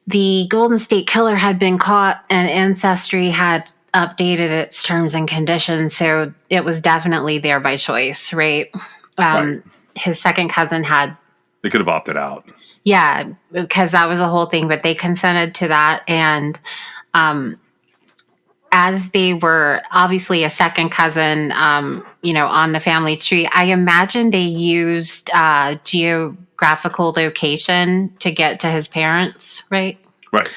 the Golden State Killer had been caught and Ancestry had updated its terms and conditions. So it was definitely there by choice, right? Right. His second cousin had. They could have opted out. Yeah, because that was a whole thing, but they consented to that. And as they were obviously a second cousin, on the family tree, I imagine they used geographical location to get to his parents, right? Right.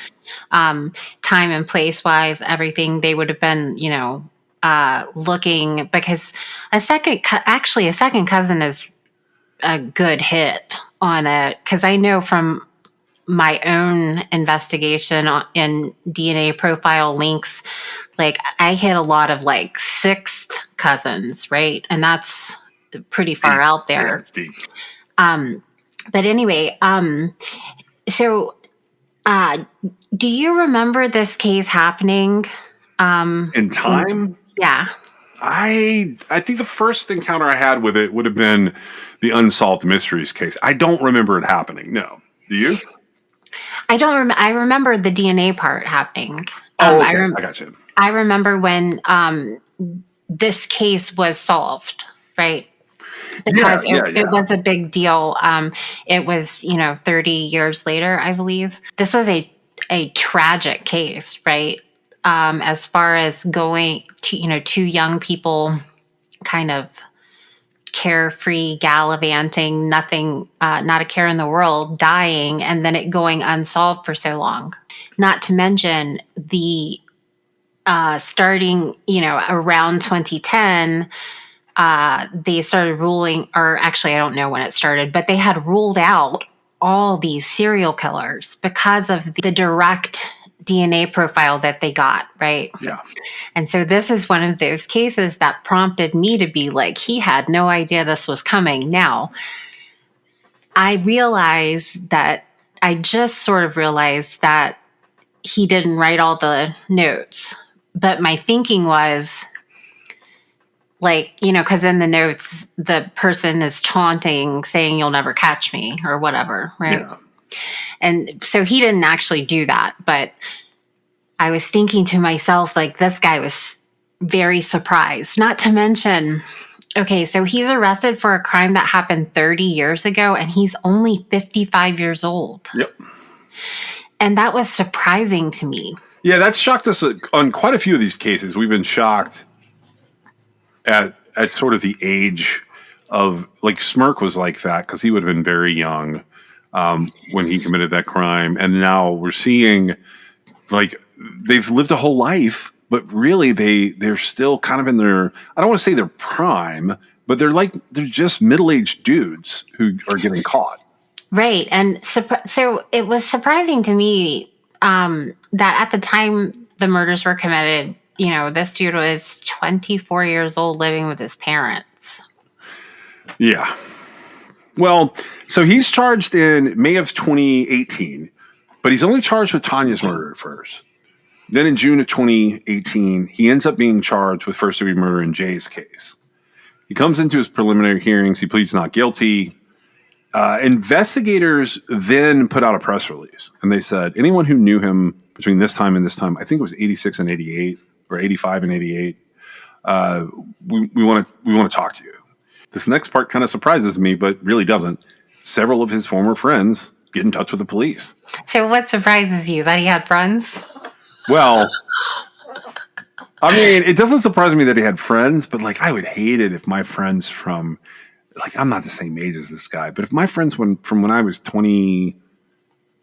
Time and place wise, everything, they would have been, looking, because a second cousin is a good hit on it, because I know from my own investigation in DNA profile links, like I hit a lot of like sixth cousins, right? And that's pretty far out there. Yeah, it's deep. But anyway, so do you remember this case happening? In time? Yeah. I think the first encounter I had with it would have been the Unsolved Mysteries case. I don't remember it happening. No. Do you? I don't remember. I remember the DNA part happening. Oh, okay. I got you. I remember when this case was solved, right? Because it was a big deal. It was, 30 years later, I believe. This was a tragic case, right? As far as going to, two young people kind of carefree, gallivanting, nothing, not a care in the world, dying, and then it going unsolved for so long. Not to mention the starting, around 2010, they started ruling, or actually, I don't know when it started, but they had ruled out all these serial killers because of the direct DNA profile that they got, right? Yeah. And so this is one of those cases that prompted me to be like, he had no idea this was coming. Now, I just sort of realized that he didn't write all the notes. But my thinking was, like, because in the notes, the person is taunting, saying, "You'll never catch me," or whatever, right? Yeah. And so he didn't actually do that. But I was thinking to myself, like, this guy was very surprised. Not to mention, okay, so he's arrested for a crime that happened 30 years ago, and he's only 55 years old. Yep. And that was surprising to me. Yeah, that's shocked us on quite a few of these cases. We've been shocked at sort of the age of, like, Smirk was like that because he would have been very young when he committed that crime. And now we're seeing, like, they've lived a whole life, but really they're still kind of in their, I don't want to say their prime, but they're just middle-aged dudes who are getting caught. Right. And so it was surprising to me that at the time the murders were committed, this dude was 24 years old living with his parents. Yeah. Well, so he's charged in May of 2018, but he's only charged with Tanya's murder at first. Then in June of 2018, he ends up being charged with first-degree murder in Jay's case. He comes into his preliminary hearings. He pleads not guilty. Investigators then put out a press release, and they said, anyone who knew him between this time and this time, I think it was 86 and 88, or 85 and 88, we want to talk to you. This next part kind of surprises me, but really doesn't. Several of his former friends get in touch with the police. So what surprises you? That he had friends? Well, I mean, it doesn't surprise me that he had friends, but, like, I would hate it if my friends from, like, I'm not the same age as this guy, but if my friends from when I was 22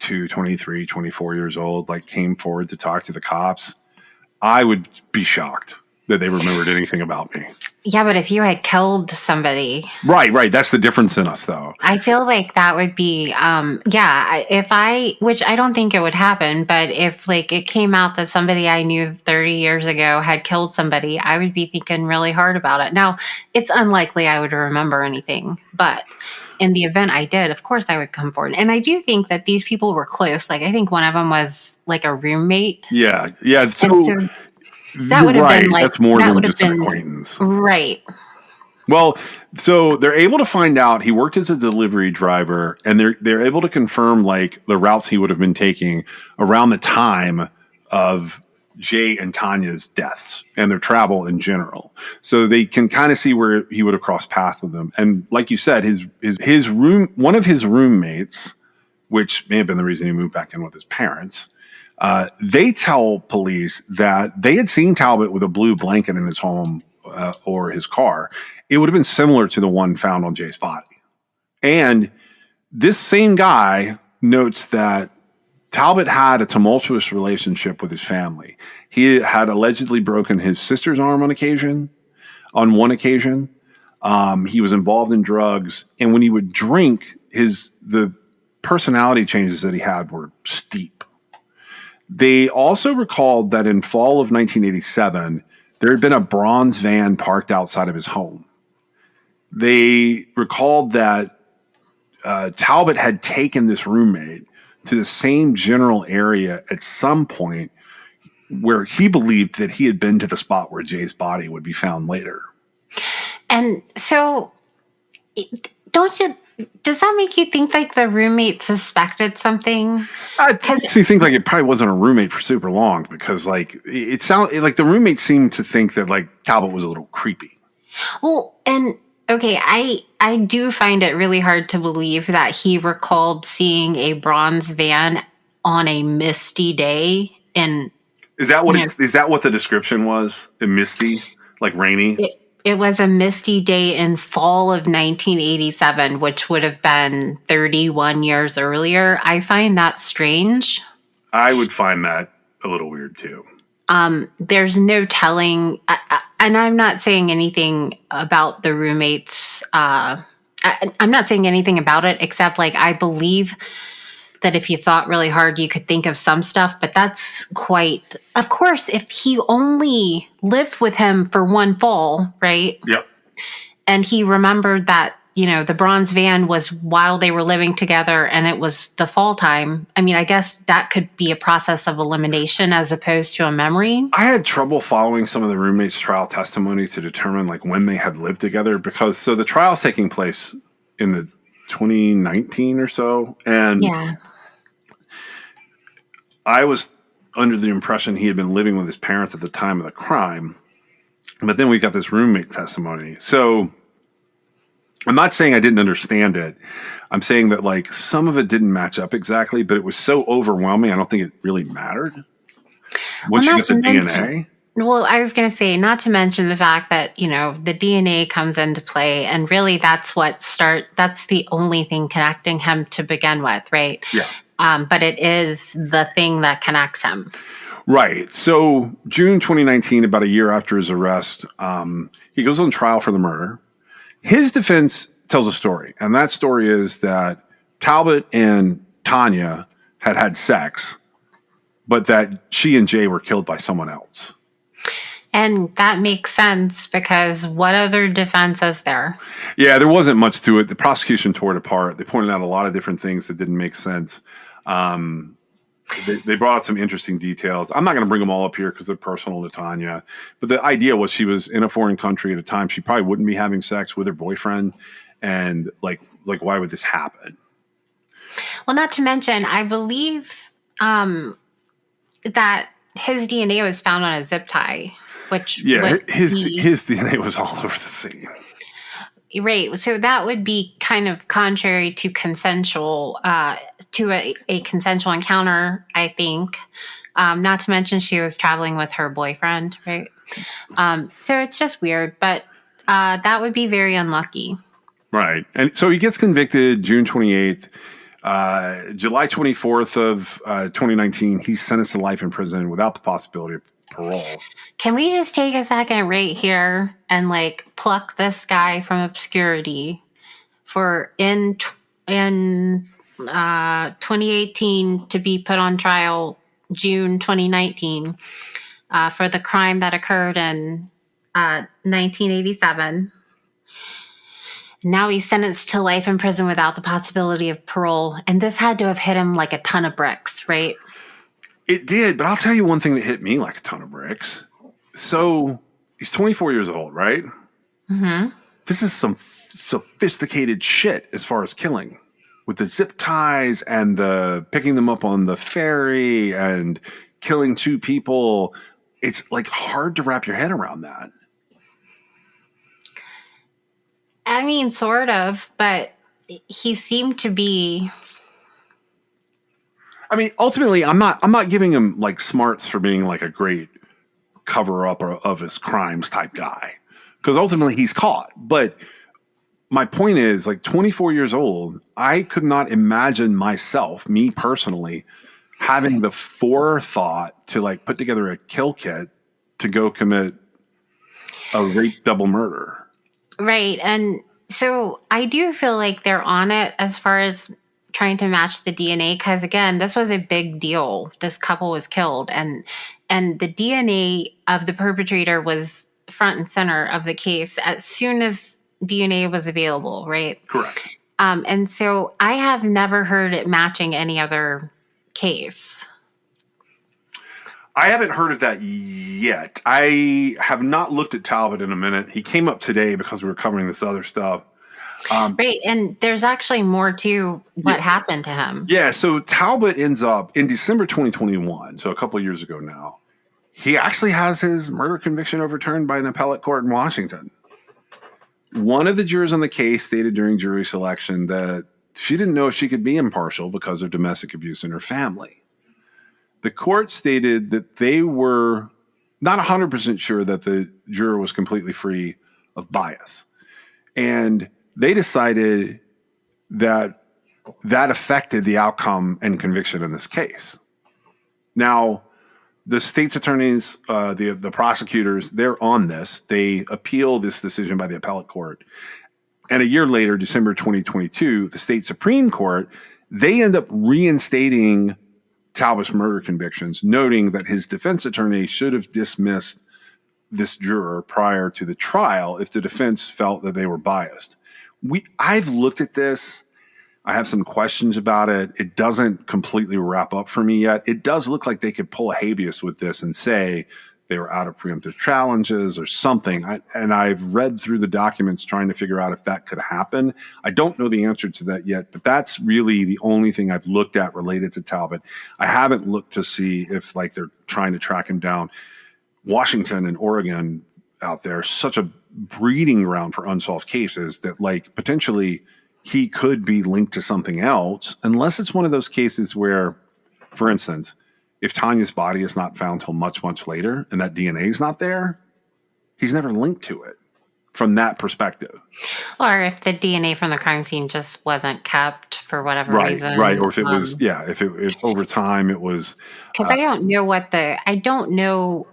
22, 23, 24 years old, like came forward to talk to the cops, I would be shocked that they remembered anything about me. Yeah, but if you had killed somebody, Right. That's the difference in us, though. I feel like that would be, which I don't think it would happen, but if like it came out that somebody I knew 30 years ago had killed somebody, I would be thinking really hard about it. Now, it's unlikely I would remember anything, but in the event I did, of course I would come forward. And I do think that these people were close. Like, I think one of them was like a roommate. Yeah. So that would have been like, that's more that than would have just an been acquaintance. right. Well, so they're able to find out he worked as a delivery driver, and they're able to confirm like the routes he would have been taking around the time of Jay and Tanya's deaths and their travel in general. So they can kind of see where he would have crossed paths with them. And like you said, one of his roommates, which may have been the reason he moved back in with his parents, they tell police that they had seen Talbot with a blue blanket in his home or his car. It would have been similar to the one found on Jay's body. And this same guy notes that Talbot had a tumultuous relationship with his family. He had allegedly broken his sister's arm on one occasion. He was involved in drugs. And when he would drink, the personality changes that he had were steep. They also recalled that in fall of 1987, there had been a bronze van parked outside of his home. They recalled that Talbot had taken this roommate to the same general area at some point where he believed that he had been to the spot where Jay's body would be found later. And so, does that make you think like the roommate suspected something? I actually think like it probably wasn't a roommate for super long, because like it sounded like the roommate seemed to think that like Talbot was a little creepy. Well, and okay, I do find it really hard to believe that he recalled seeing a bronze van on a misty day. And is that what the description was? A misty, like rainy? It was a misty day in fall of 1987, which would have been 31 years earlier. I find that strange. I would find that a little weird too. There's no telling, and I'm not saying anything about the roommates. I'm not saying anything about it, except like I believe that if you thought really hard, you could think of some stuff, but that's quite, of course, if he only lived with him for one fall, right? Yep. And he remembered that, the bronze van was while they were living together and it was the fall time. I mean, I guess that could be a process of elimination as opposed to a memory. I had trouble following some of the roommates' trial testimony to determine like when they had lived together, because the trial's taking place in the 2019 or so. And yeah. I was under the impression he had been living with his parents at the time of the crime. But then we got this roommate testimony. So I'm not saying I didn't understand it. I'm saying that like some of it didn't match up exactly, but it was so overwhelming, I don't think it really mattered. Once you get the DNA. Well, I was going to say, not to mention the fact that, the DNA comes into play, and really that's that's the only thing connecting him to begin with, right? Yeah. But it is the thing that connects him. Right. So June 2019, about a year after his arrest, he goes on trial for the murder. His defense tells a story, and that story is that Talbot and Tanya had sex, but that she and Jay were killed by someone else. And that makes sense, because what other defense is there? Yeah, there wasn't much to it. The prosecution tore it apart. They pointed out a lot of different things that didn't make sense. They brought out some interesting details. I'm not going to bring them all up here because they're personal to Tanya. But the idea was she was in a foreign country at a time. She probably wouldn't be having sex with her boyfriend. And like why would this happen? Well, not to mention, I believe that his DNA was found on a zip tie. His DNA was all over the scene. Right. So that would be kind of contrary to consensual, to a consensual encounter, I think. Not to mention she was traveling with her boyfriend, right? So it's just weird, but that would be very unlucky. Right. And so he gets convicted June 28th. July 24th of 2019, he's sentenced to life in prison without the possibility of parole. Can we just take a second right here and like pluck this guy from obscurity for in 2018 to be put on trial June 2019 for the crime that occurred in 1987. Now he's sentenced to life in prison without the possibility of parole. And this had to have hit him like a ton of bricks, right? It did, but I'll tell you one thing that hit me like a ton of bricks. So he's 24 years old, right? Mm-hmm. This is some sophisticated shit as far as killing, with the zip ties and the picking them up on the ferry and killing 2 people. It's like hard to wrap your head around that. I mean, sort of, but he seemed to be. I mean, ultimately, I'm not giving him like smarts for being like a great cover up of his crimes type guy, because ultimately he's caught. But my point is, like 24 years old, I could not imagine myself, me personally, having the forethought to like put together a kill kit to go commit a rape double murder. Right. And so I do feel like they're on it as far as trying to match the DNA, because again, this was a big deal. This couple was killed, and the DNA of the perpetrator was front and center of the case as soon as DNA was available, right? Correct. And so I have never heard it matching any other case. I haven't heard of that yet. I have not looked at Talbot in a minute. He came up today because we were covering this other stuff. Right. And there's actually more to what happened to him. Yeah. So Talbot ends up in December 2021, so a couple of years ago now. He actually has his murder conviction overturned by an appellate court in Washington. One of the jurors on the case stated during jury selection that she didn't know if she could be impartial because of domestic abuse in her family. The court stated that they were not 100% sure that the juror was completely free of bias. And they decided that that affected the outcome and conviction in this case. Now, the state's attorneys, the prosecutors, they're on this. They appeal this decision by the appellate court. And a year later, December 2022, the state Supreme Court, they end up reinstating Talbot's murder convictions, noting that his defense attorney should have dismissed this juror prior to the trial if the defense felt that they were biased. I've looked at this. I have some questions about it. It doesn't completely wrap up for me yet. It does look like they could pull a habeas with this and say they were out of preemptive challenges or something. And I've read through the documents trying to figure out if that could happen. I don't know the answer to that yet, but that's really the only thing I've looked at related to Talbot. I haven't looked to see if like they're trying to track him down. Washington and Oregon out there, such a breeding ground for unsolved cases that like potentially he could be linked to something else, unless it's one of those cases where, for instance, if Tanya's body is not found till much, much later and that DNA is not there, he's never linked to it from that perspective. Or if the DNA from the crime scene just wasn't kept for whatever reason. Right. Or if it was, if over time it was. Because I don't know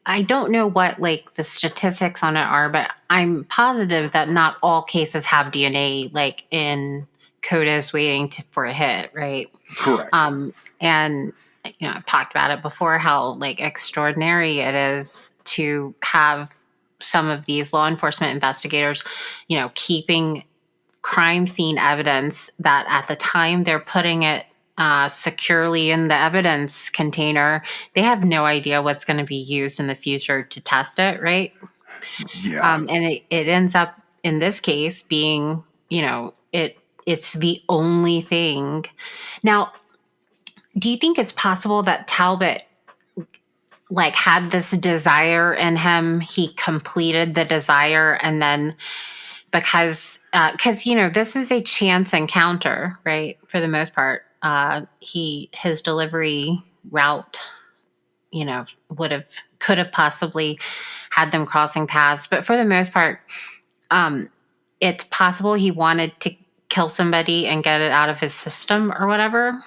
I don't know what like the statistics on it are, but I'm positive that not all cases have DNA like in CODIS waiting for a hit, right? Correct. And you know, I've talked about it before, how like extraordinary it is to have some of these law enforcement investigators, you know, keeping crime scene evidence that at the time they're putting it securely in the evidence container, they have no idea what's going to be used in the future to test it, right? Yeah. And it ends up in this case being, you know, it's the only thing. Now, do you think it's possible that Talbot like had this desire in him, he completed the desire, and then because you know, this is a chance encounter, right? For the most part, his delivery route, you know, could have possibly had them crossing paths, but for the most part, it's possible he wanted to kill somebody and get it out of his system or whatever.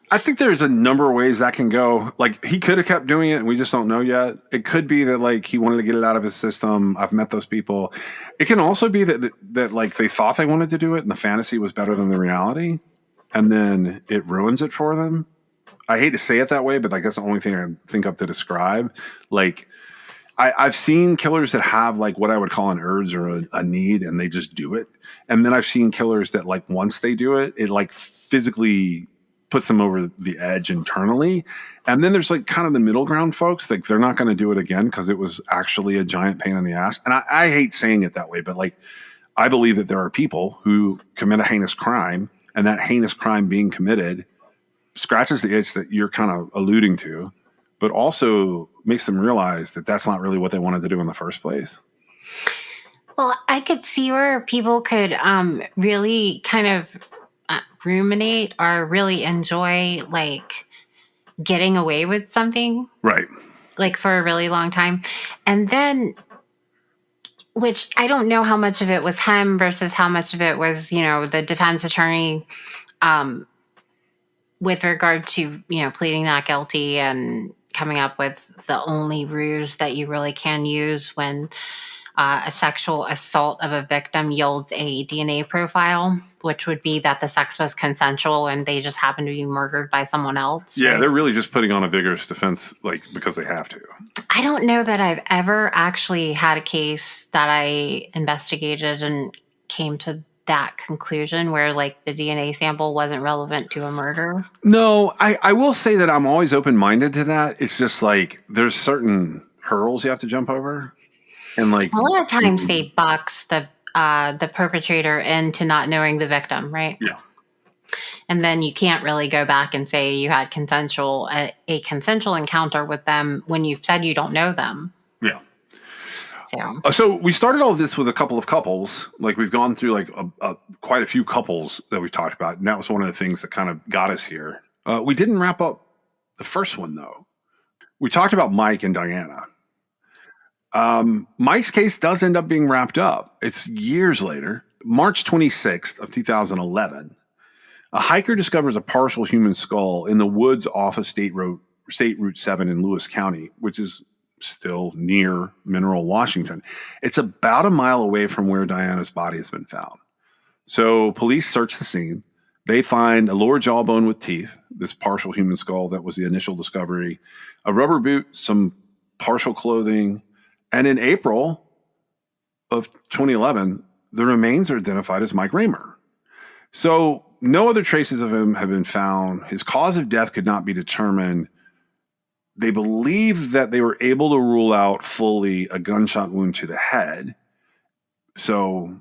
I think there's a number of ways that can go. Like, he could have kept doing it and we just don't know yet. It could be that, like, he wanted to get it out of his system. I've met those people. It can also be that like they thought they wanted to do it and the fantasy was better than the reality, and then it ruins it for them. I hate to say it that way, but like that's the only thing I can think of to describe. Like, I've seen killers that have like what I would call an urge or a need, and they just do it. And then I've seen killers that, like, once they do it, it like physically puts them over the edge internally. And then there's like kind of the middle ground folks, like they're not going to do it again because it was actually a giant pain in the ass. And I hate saying it that way, but like, I believe that there are people who commit a heinous crime, and that heinous crime being committed scratches the itch that you're kind of alluding to, but also makes them realize that that's not really what they wanted to do in the first place. Well, I could see where people could really kind of ruminate or really enjoy like getting away with something, Right. like for a really long time. And then, which I don't know how much of it was him versus how much of it was, the defense attorney with regard to, pleading not guilty and coming up with the only ruse that you really can use when a sexual assault of a victim yields a DNA profile, which would be that the sex was consensual and they just happened to be murdered by someone else. Yeah, right? they're really just putting on a vigorous defense, like, because they have to. I don't know that I've ever actually had a case that I investigated and came to that conclusion where like the DNA sample wasn't relevant to a murder. No, I will say that I'm always open-minded to that. It's just like there's certain hurdles you have to jump over. And like a lot of times they box the perpetrator into not knowing the victim, right? Yeah. And then you can't really go back and say you had a consensual encounter with them when you've said you don't know them. Yeah. So we started all this with a couple of couples. Like, we've gone through like quite a few couples that we've talked about. And that was one of the things that kind of got us here. We didn't wrap up the first one, though. We talked about Mike and Diana. Mike's case does end up being wrapped up. It's years later, March 26th of 2011. A hiker discovers a partial human skull in the woods off of State Route 7 in Lewis County, which is still near Mineral, Washington. It's about a mile away from where Diana's body has been found. So police search the scene. They find a lower jawbone with teeth, this partial human skull that was the initial discovery, a rubber boot, some partial clothing, and in April of 2011, the remains are identified as Mike Raymer. So no other traces of him have been found. His cause of death could not be determined. They believe that they were able to rule out fully a gunshot wound to the head. So,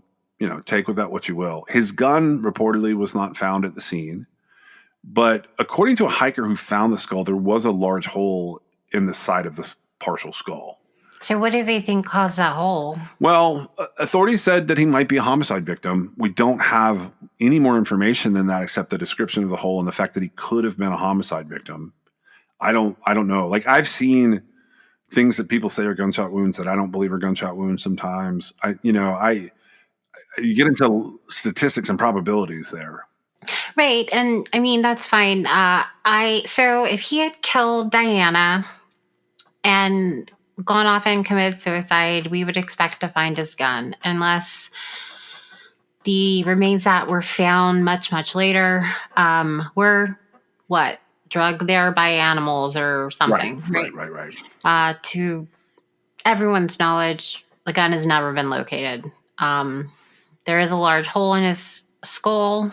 take with that what you will. His gun reportedly was not found at the scene. But according to a hiker who found the skull, there was a large hole in the side of this partial skull. So what do they think caused that hole? Well, authorities said that he might be a homicide victim. We don't have any more information than that except the description of the hole and the fact that he could have been a homicide victim. I don't know. Like, I've seen things that people say are gunshot wounds that I don't believe are gunshot wounds sometimes. You get into statistics and probabilities there. Right. And I mean, that's fine. So if he had killed Diana and gone off and committed suicide, we would expect to find his gun, unless the remains that were found much, much later were drugged there by animals or something. Right. To everyone's knowledge, the gun has never been located. There is a large hole in his skull.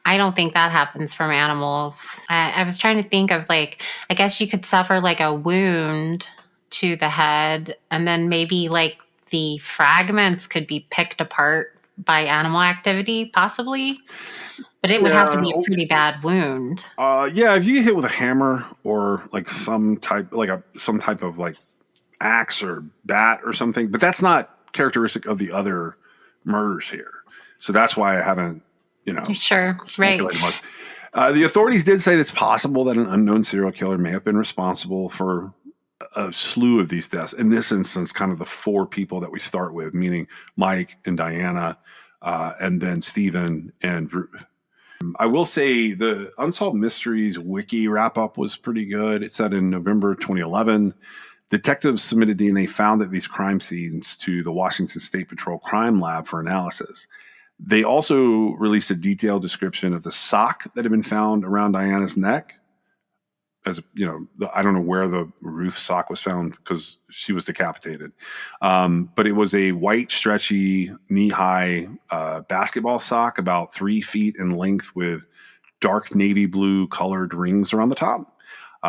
I don't think that happens from animals. I was trying to think of I guess you could suffer like a wound to the head, and then maybe like the fragments could be picked apart by animal activity, possibly. But it would have to be a pretty bad wound. If you get hit with a hammer or like some type of like axe or bat or something, but that's not characteristic of the other murders here. So that's why I haven't, Sure, right. Much. The authorities did say it's possible that an unknown serial killer may have been responsible for a slew of these deaths. In this instance, kind of the four people that we start with, meaning Mike and Diana. and then Stephen and Ruth. I will say the Unsolved Mysteries wiki wrap up was pretty good. It said in November 2011, detectives submitted DNA found at these crime scenes to the Washington State Patrol Crime Lab for analysis. They also released a detailed description of the sock that had been found around Diana's neck. As you know, I don't know where the Ruth sock was found because she was decapitated. But it was a white, stretchy, knee-high basketball sock, about 3 feet in length, with dark navy blue colored rings around the top.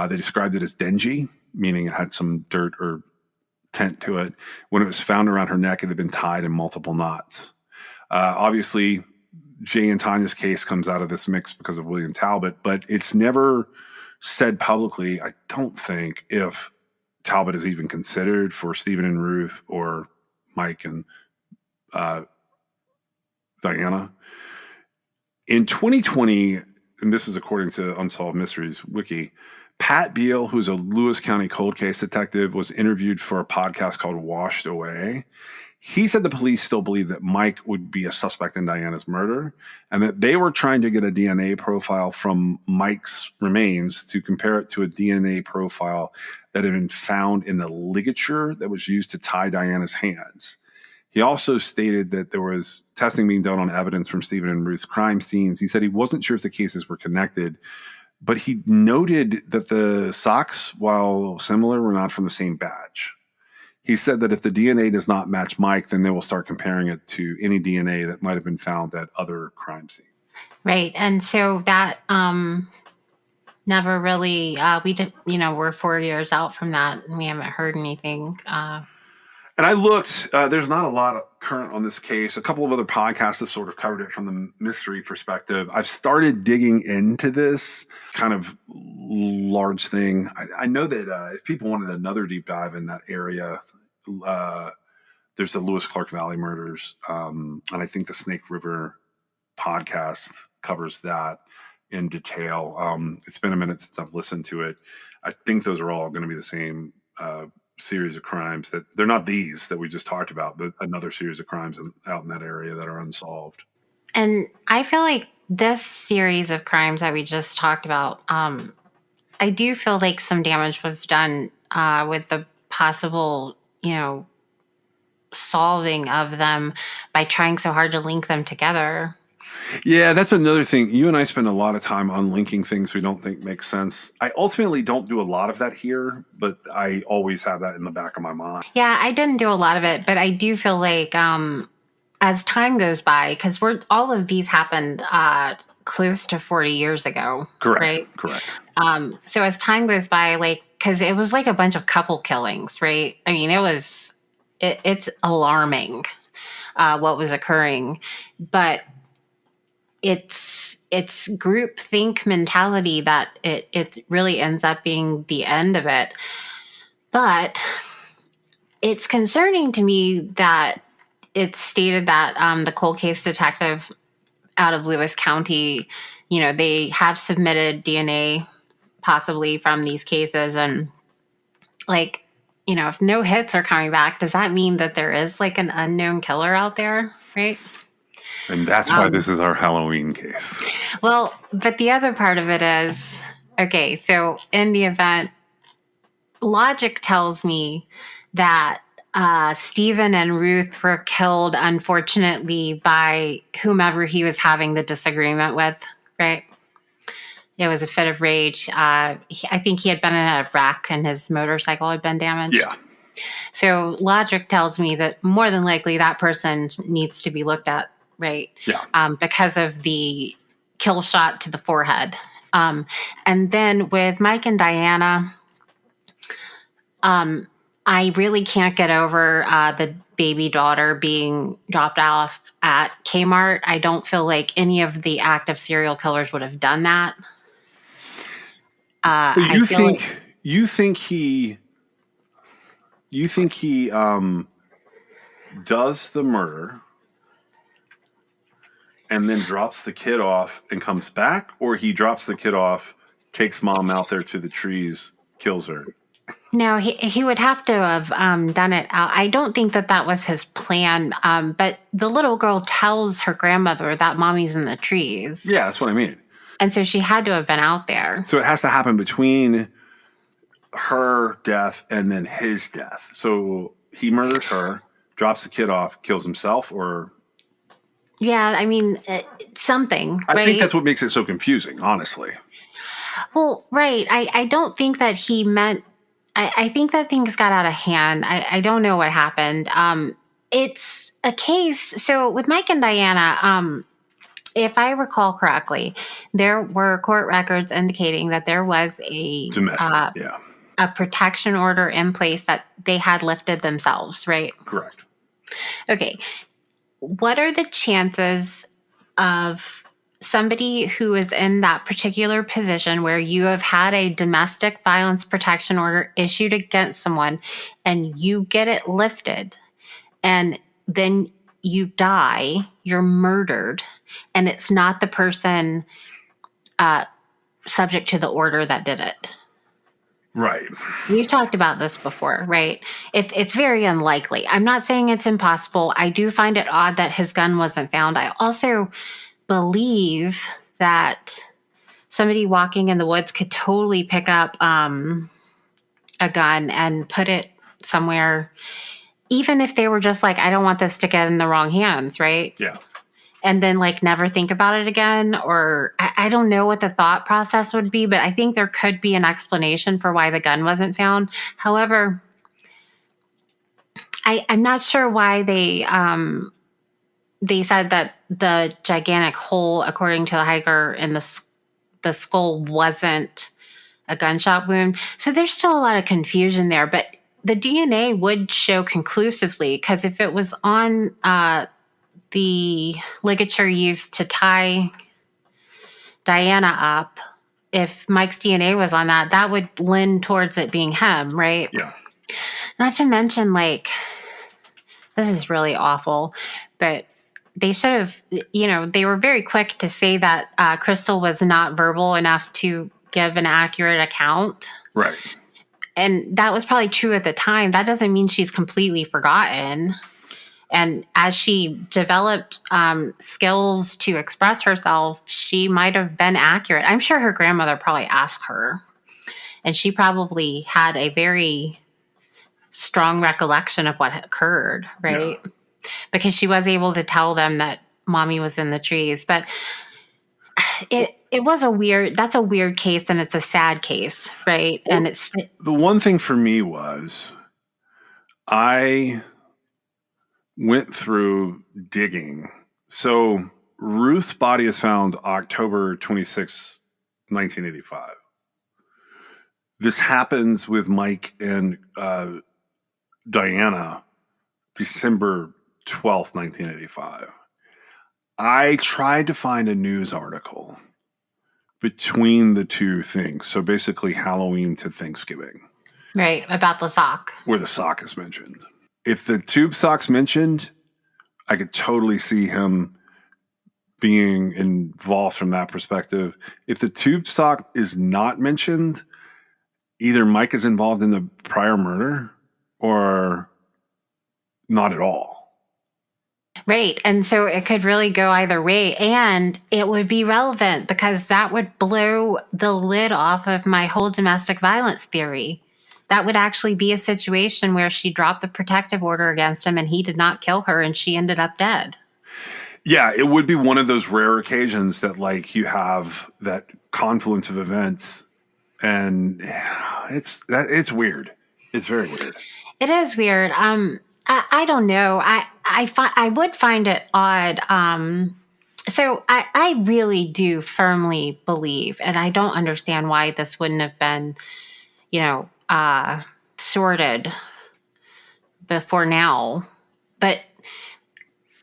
They described it as dingy, meaning it had some dirt or tint to it. When it was found around her neck, it had been tied in multiple knots. Obviously, Jay and Tanya's case comes out of this mix because of William Talbot, but it's never said publicly, I don't think, if Talbot is even considered for Stephen and Ruth or Mike and Diana. In 2020, and this is according to Unsolved Mysteries Wiki, Pat Beal, who's a Lewis County cold case detective, was interviewed for a podcast called Washed Away. He said the police still believe that Mike would be a suspect in Diana's murder and that they were trying to get a DNA profile from Mike's remains to compare it to a DNA profile that had been found in the ligature that was used to tie Diana's hands. He also stated that there was testing being done on evidence from Stephen and Ruth's crime scenes. He said he wasn't sure if the cases were connected, but he noted that the socks, while similar, were not from the same batch. He said that if the DNA does not match Mike, then they will start comparing it to any DNA that might have been found at other crime scenes. Right. And so that never really, we're 4 years out from that and we haven't heard anything. And I looked, there's not a lot of current on this case. A couple of other podcasts have sort of covered it from the mystery perspective. I've started digging into this kind of large thing. I know that if people wanted another deep dive in that area, there's the Lewis Clark Valley murders. And I think the Snake River podcast covers that in detail. It's been a minute since I've listened to it. I think those are all going to be the same series of crimes. That they're not these that we just talked about, but another series of crimes out in that area that are unsolved. And I feel like this series of crimes that we just talked about, I do feel like some damage was done with the possible, solving of them by trying so hard to link them together. Yeah, that's another thing. You and I spend a lot of time unlinking things we don't think make sense. I ultimately don't do a lot of that here, but I always have that in the back of my mind. Yeah, I didn't do a lot of it, but I do feel like as time goes by, because all of these happened close to 40 years ago. Correct. Right? Correct. So as time goes by, because it was like a bunch of couple killings, right? I mean, it's alarming what was occurring, but it's groupthink mentality that it really ends up being the end of it. But it's concerning to me that it's stated that the cold case detective out of Lewis County, they have submitted DNA possibly from these cases. And if no hits are coming back, does that mean that there is an unknown killer out there? Right. And that's why this is our Halloween case. Well, but the other part of it is, okay, so in the event, logic tells me that Stephen and Ruth were killed, unfortunately, by whomever he was having the disagreement with, right? It was a fit of rage. I think he had been in a wreck and his motorcycle had been damaged. Yeah. So logic tells me that more than likely that person needs to be looked at, right? Yeah. Because of the kill shot to the forehead. And then with Mike and Diana, I really can't get over the baby daughter being dropped off at Kmart. I don't feel like any of the active serial killers would have done that. You think he does the murder and then drops the kid off and comes back, or he drops the kid off, takes mom out there to the trees, kills her? No, he would have to have done it. I don't think that was his plan. But the little girl tells her grandmother that mommy's in the trees. Yeah, that's what I mean. And so she had to have been out there. So it has to happen between her death and then his death. So he murders her, drops the kid off, kills himself, or... Yeah, I mean, something, I right? think that's what makes it so confusing, honestly. Well, right. I don't think that he meant... I think that things got out of hand. I don't know what happened. It's a case... So with Mike and Diana... if I recall correctly, there were court records indicating that there was a Domestic, a protection order in place that they had lifted themselves, right? Correct. Okay. What are the chances of somebody who is in that particular position where you have had a domestic violence protection order issued against someone and you get it lifted and then you die, you're murdered, and it's not the person subject to the order that did it? Right. We've talked about this before, right? It's very unlikely. I'm not saying it's impossible. I do find it odd that his gun wasn't found. I also believe that somebody walking in the woods could totally pick up a gun and put it somewhere, even if they were just like, I don't want this to get in the wrong hands, right? Yeah. And then like never think about it again. Or I don't know what the thought process would be, but I think there could be an explanation for why the gun wasn't found. However, I'm not sure why they said that the gigantic hole, according to the hiker, in the skull wasn't a gunshot wound. So there's still a lot of confusion there, but the DNA would show conclusively, because if it was on the ligature used to tie Diana up, if Mike's DNA was on that, that would lend towards it being him, right? Yeah. Not to mention, like, this is really awful, but they should have, they were very quick to say that Crystal was not verbal enough to give an accurate account. Right. And that was probably true at the time. That doesn't mean she's completely forgotten. And as she developed skills to express herself, she might have been accurate. I'm sure her grandmother probably asked her. And she probably had a very strong recollection of what occurred, right? Yeah. Because she was able to tell them that mommy was in the trees. But it was that's a weird case, and it's a sad case, right? Well, and the one thing for me was I went through digging. So Ruth's body is found October 26, 1985. This happens with Mike and Diana December 12th, 1985. I tried to find a news article between the two things. So basically Halloween to Thanksgiving. Right, about the sock. Where the sock is mentioned. If the tube sock's mentioned, I could totally see him being involved from that perspective. If the tube sock is not mentioned, either Mike is involved in the prior murder or not at all. Right. And so it could really go either way. And it would be relevant because that would blow the lid off of my whole domestic violence theory. That would actually be a situation where she dropped the protective order against him and he did not kill her and she ended up dead. Yeah, it would be one of those rare occasions that like you have that confluence of events, and it's weird. It's very weird. It is weird. I don't know. I would find it odd. So I really do firmly believe, and I don't understand why this wouldn't have been, sorted before now. But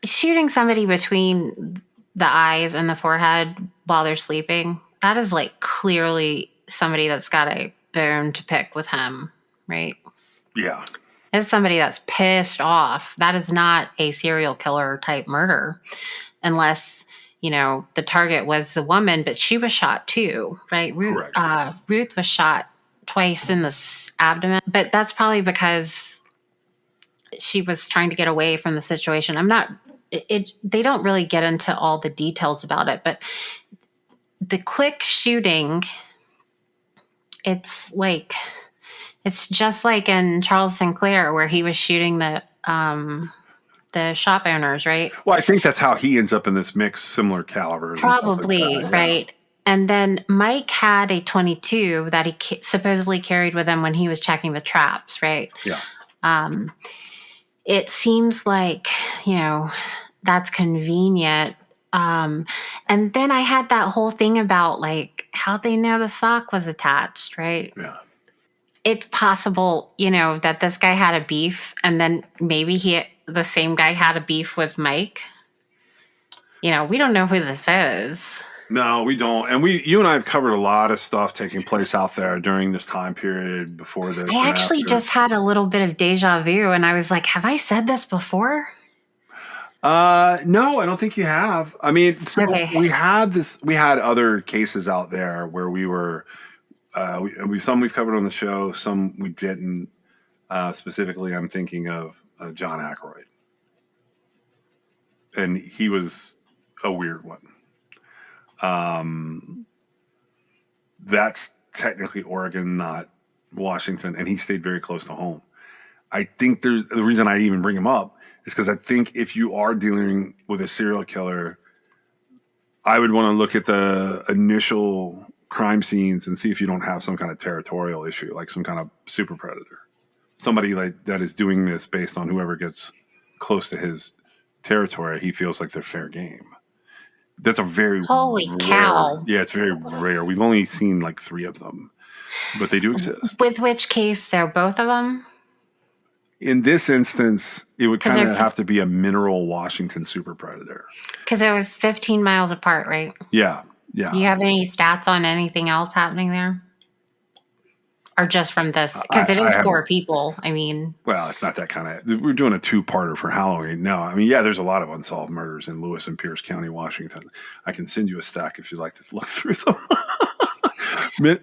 shooting somebody between the eyes and the forehead while they're sleeping, that is like clearly somebody that's got a bone to pick with him, right? Yeah. It's somebody that's pissed off. That is not a serial killer type murder unless, the target was the woman, but she was shot too, right? Ruth was shot twice in the abdomen, but that's probably because she was trying to get away from the situation. They don't really get into all the details about it, but the quick shooting, it's just like in Charles Sinclair where he was shooting the shop owners, right? Well, I think that's how he ends up in this mix, similar calibers. Probably, and stuff like that, right? And then Mike had a 22 that he supposedly carried with him when he was checking the traps, right? Yeah. It seems like, that's convenient. And then I had that whole thing about like how they know the sock was attached, right? Yeah. It's possible, that this guy had a beef and then maybe the same guy had a beef with Mike. We don't know who this is. No, we don't. And you and I have covered a lot of stuff taking place out there during this time period before this. I actually just had a little bit of deja vu and I was like, have I said this before? No, I don't think you have. I mean, Okay. we had other cases out there where we were, some we've covered on the show, some we didn't. Specifically, I'm thinking of John Aykroyd. And he was a weird one. That's technically Oregon, not Washington, and he stayed very close to home. I think the reason I even bring him up is because I think if you are dealing with a serial killer, I would want to look at the initial crime scenes and see if you don't have some kind of territorial issue, like some kind of super predator, somebody like that is doing this based on whoever gets close to his territory. He feels like they're fair game. That's a very holy rare, cow. Yeah, it's very rare. We've only seen like 3 of them, but they do exist. With which case, they're both of them? In this instance, it would kind of they're- have to be a mineral Washington super predator. Because it was 15 miles apart, right? Yeah. Do you have any stats on anything else happening there? Or just from this? Because it is 4 people. I mean, Well, it's not that kind of. We're doing a 2-parter for Halloween. No, I mean, yeah, there's a lot of unsolved murders in Lewis and Pierce County, Washington. I can send you a stack if you'd like to look through them.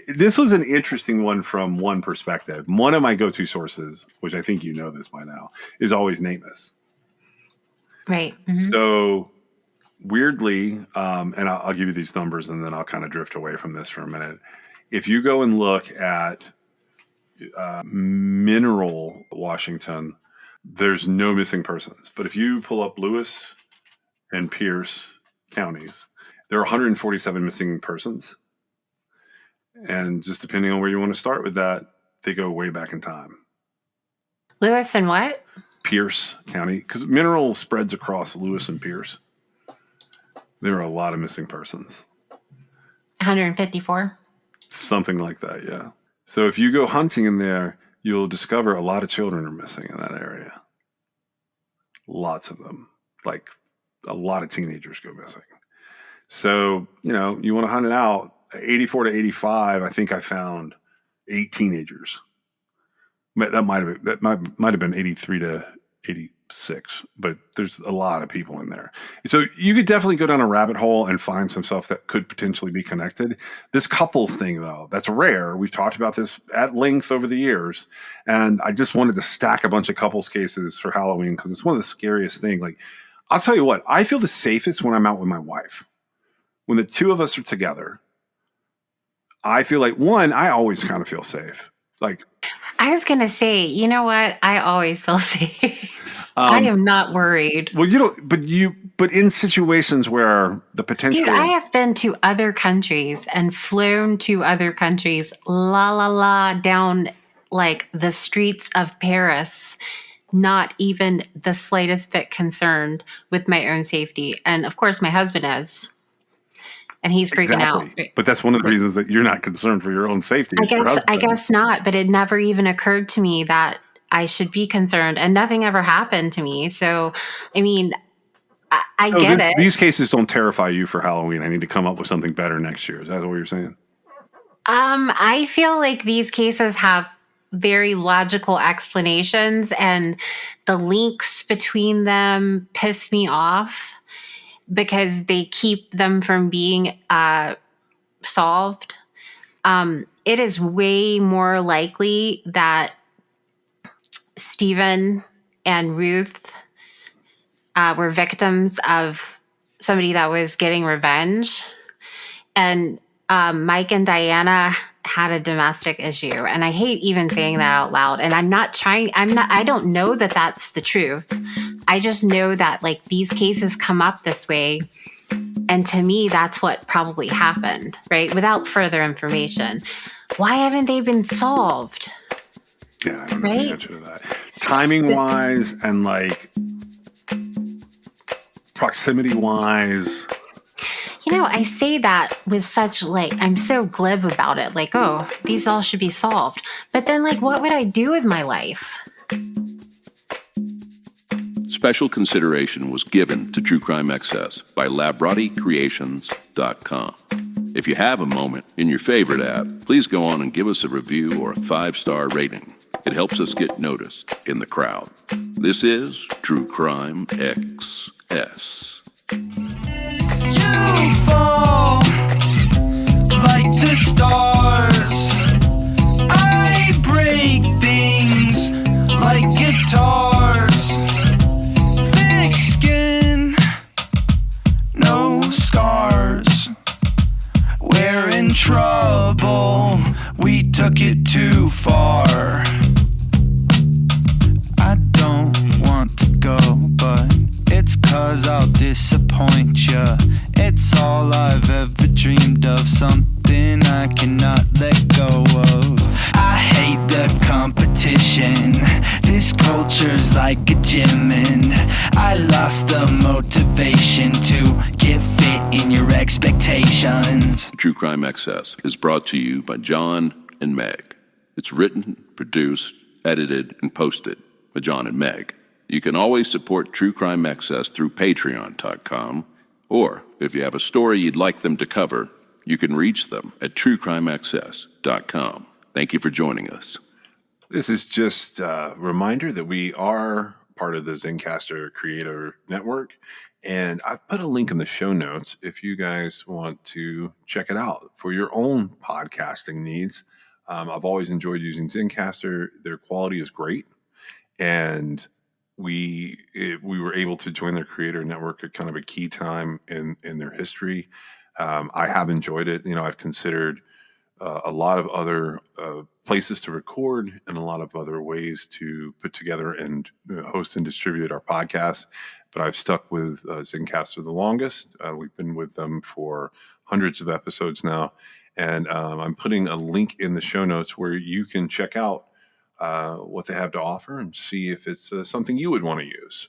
This was an interesting one from one perspective. One of my go-to sources, which I think you know this by now, is always NamUs. right. Mhm. So weirdly, and I'll give you these numbers and then I'll kind of drift away from this for a minute. If you go and look at mineral Washington, there's no missing persons. But if you pull up Lewis and Pierce counties, there are 147 missing persons. And just depending on where you want to start with that, they go way back in time. Lewis and what? Pierce County, because mineral spreads across Lewis and Pierce. There are a lot of missing persons. 154. Something like that, yeah. So if you go hunting in there, you'll discover a lot of children are missing in that area. Lots of them. Like a lot of teenagers go missing. So, you want to hunt it out. 84 to 85, I think I found 8 teenagers. That might have been 83 to 86, but there's a lot of people in there. So you could definitely go down a rabbit hole and find some stuff that could potentially be connected. This couples thing, though, that's rare. We've talked about this at length over the years, and I just wanted to stack a bunch of couples cases for Halloween because it's one of the scariest things. Like, I'll tell you what, I feel the safest when I'm out with my wife. When the 2 of us are together, I feel like, one, I always kind of feel safe. Like, I was going to say, you know what? I always feel safe. I am not worried. well, but in situations where the potential. Dude, I have been to other countries and flown to other countries, down like the streets of Paris, not even the slightest bit concerned with my own safety. And of course, my husband is. And he's freaking out. But that's one of the reasons that you're not concerned for your own safety. I guess not, but it never even occurred to me that I should be concerned, and nothing ever happened to me. So, I mean, I get it. These cases don't terrify you for Halloween. I need to come up with something better next year. Is that what you're saying? I feel like these cases have very logical explanations, and the links between them piss me off because they keep them from being solved. it is way more likely that Stephen and Ruth were victims of somebody that was getting revenge. And Mike and Diana had a domestic issue. And I hate even saying that out loud. And I don't know that that's the truth. I just know that like these cases come up this way. And to me, that's what probably happened, right? Without further information. Why haven't they been solved? Yeah, I don't know the answer to that. Timing wise and like proximity wise. You know, I say that with such like, I'm so glib about it. Like, oh, these all should be solved. But then like, what would I do with my life? Special consideration was given to True Crime Excess by LabrottieCreations.com. If you have a moment in your favorite app, please go on and give us a review or a 5-star rating. It helps us get noticed in the crowd. This is True Crime XS. You fall like the stars. I break things like guitars. Thick skin, no scars. We're in trouble. We took it too far. I don't want to go, but it's 'cause I'll disappoint ya. It's all I've ever dreamed of, something I cannot let go of. I hate the competition. This culture's like a gym, and I lost the motivation to get fit in your expectations. True Crime Excess is brought to you by John and Meg. It's written, produced, edited, and posted by John and Meg. You can always support True Crime Excess through Patreon.com, or if you have a story you'd like them to cover, you can reach them at TrueCrimeAccess.com. Thank you for joining us. This is just a reminder that we are part of the Zencastr Creator Network, and I put a link in the show notes if you guys want to check it out for your own podcasting needs. I've always enjoyed using Zencastr. Their quality is great, and we were able to join their creator network at kind of a key time in their history. I have enjoyed it. You know, I've considered a lot of other places to record and a lot of other ways to put together and host and distribute our podcast. But I've stuck with Zencastr the longest. We've been with them for hundreds of episodes now. And I'm putting a link in the show notes where you can check out what they have to offer and see if it's something you would want to use.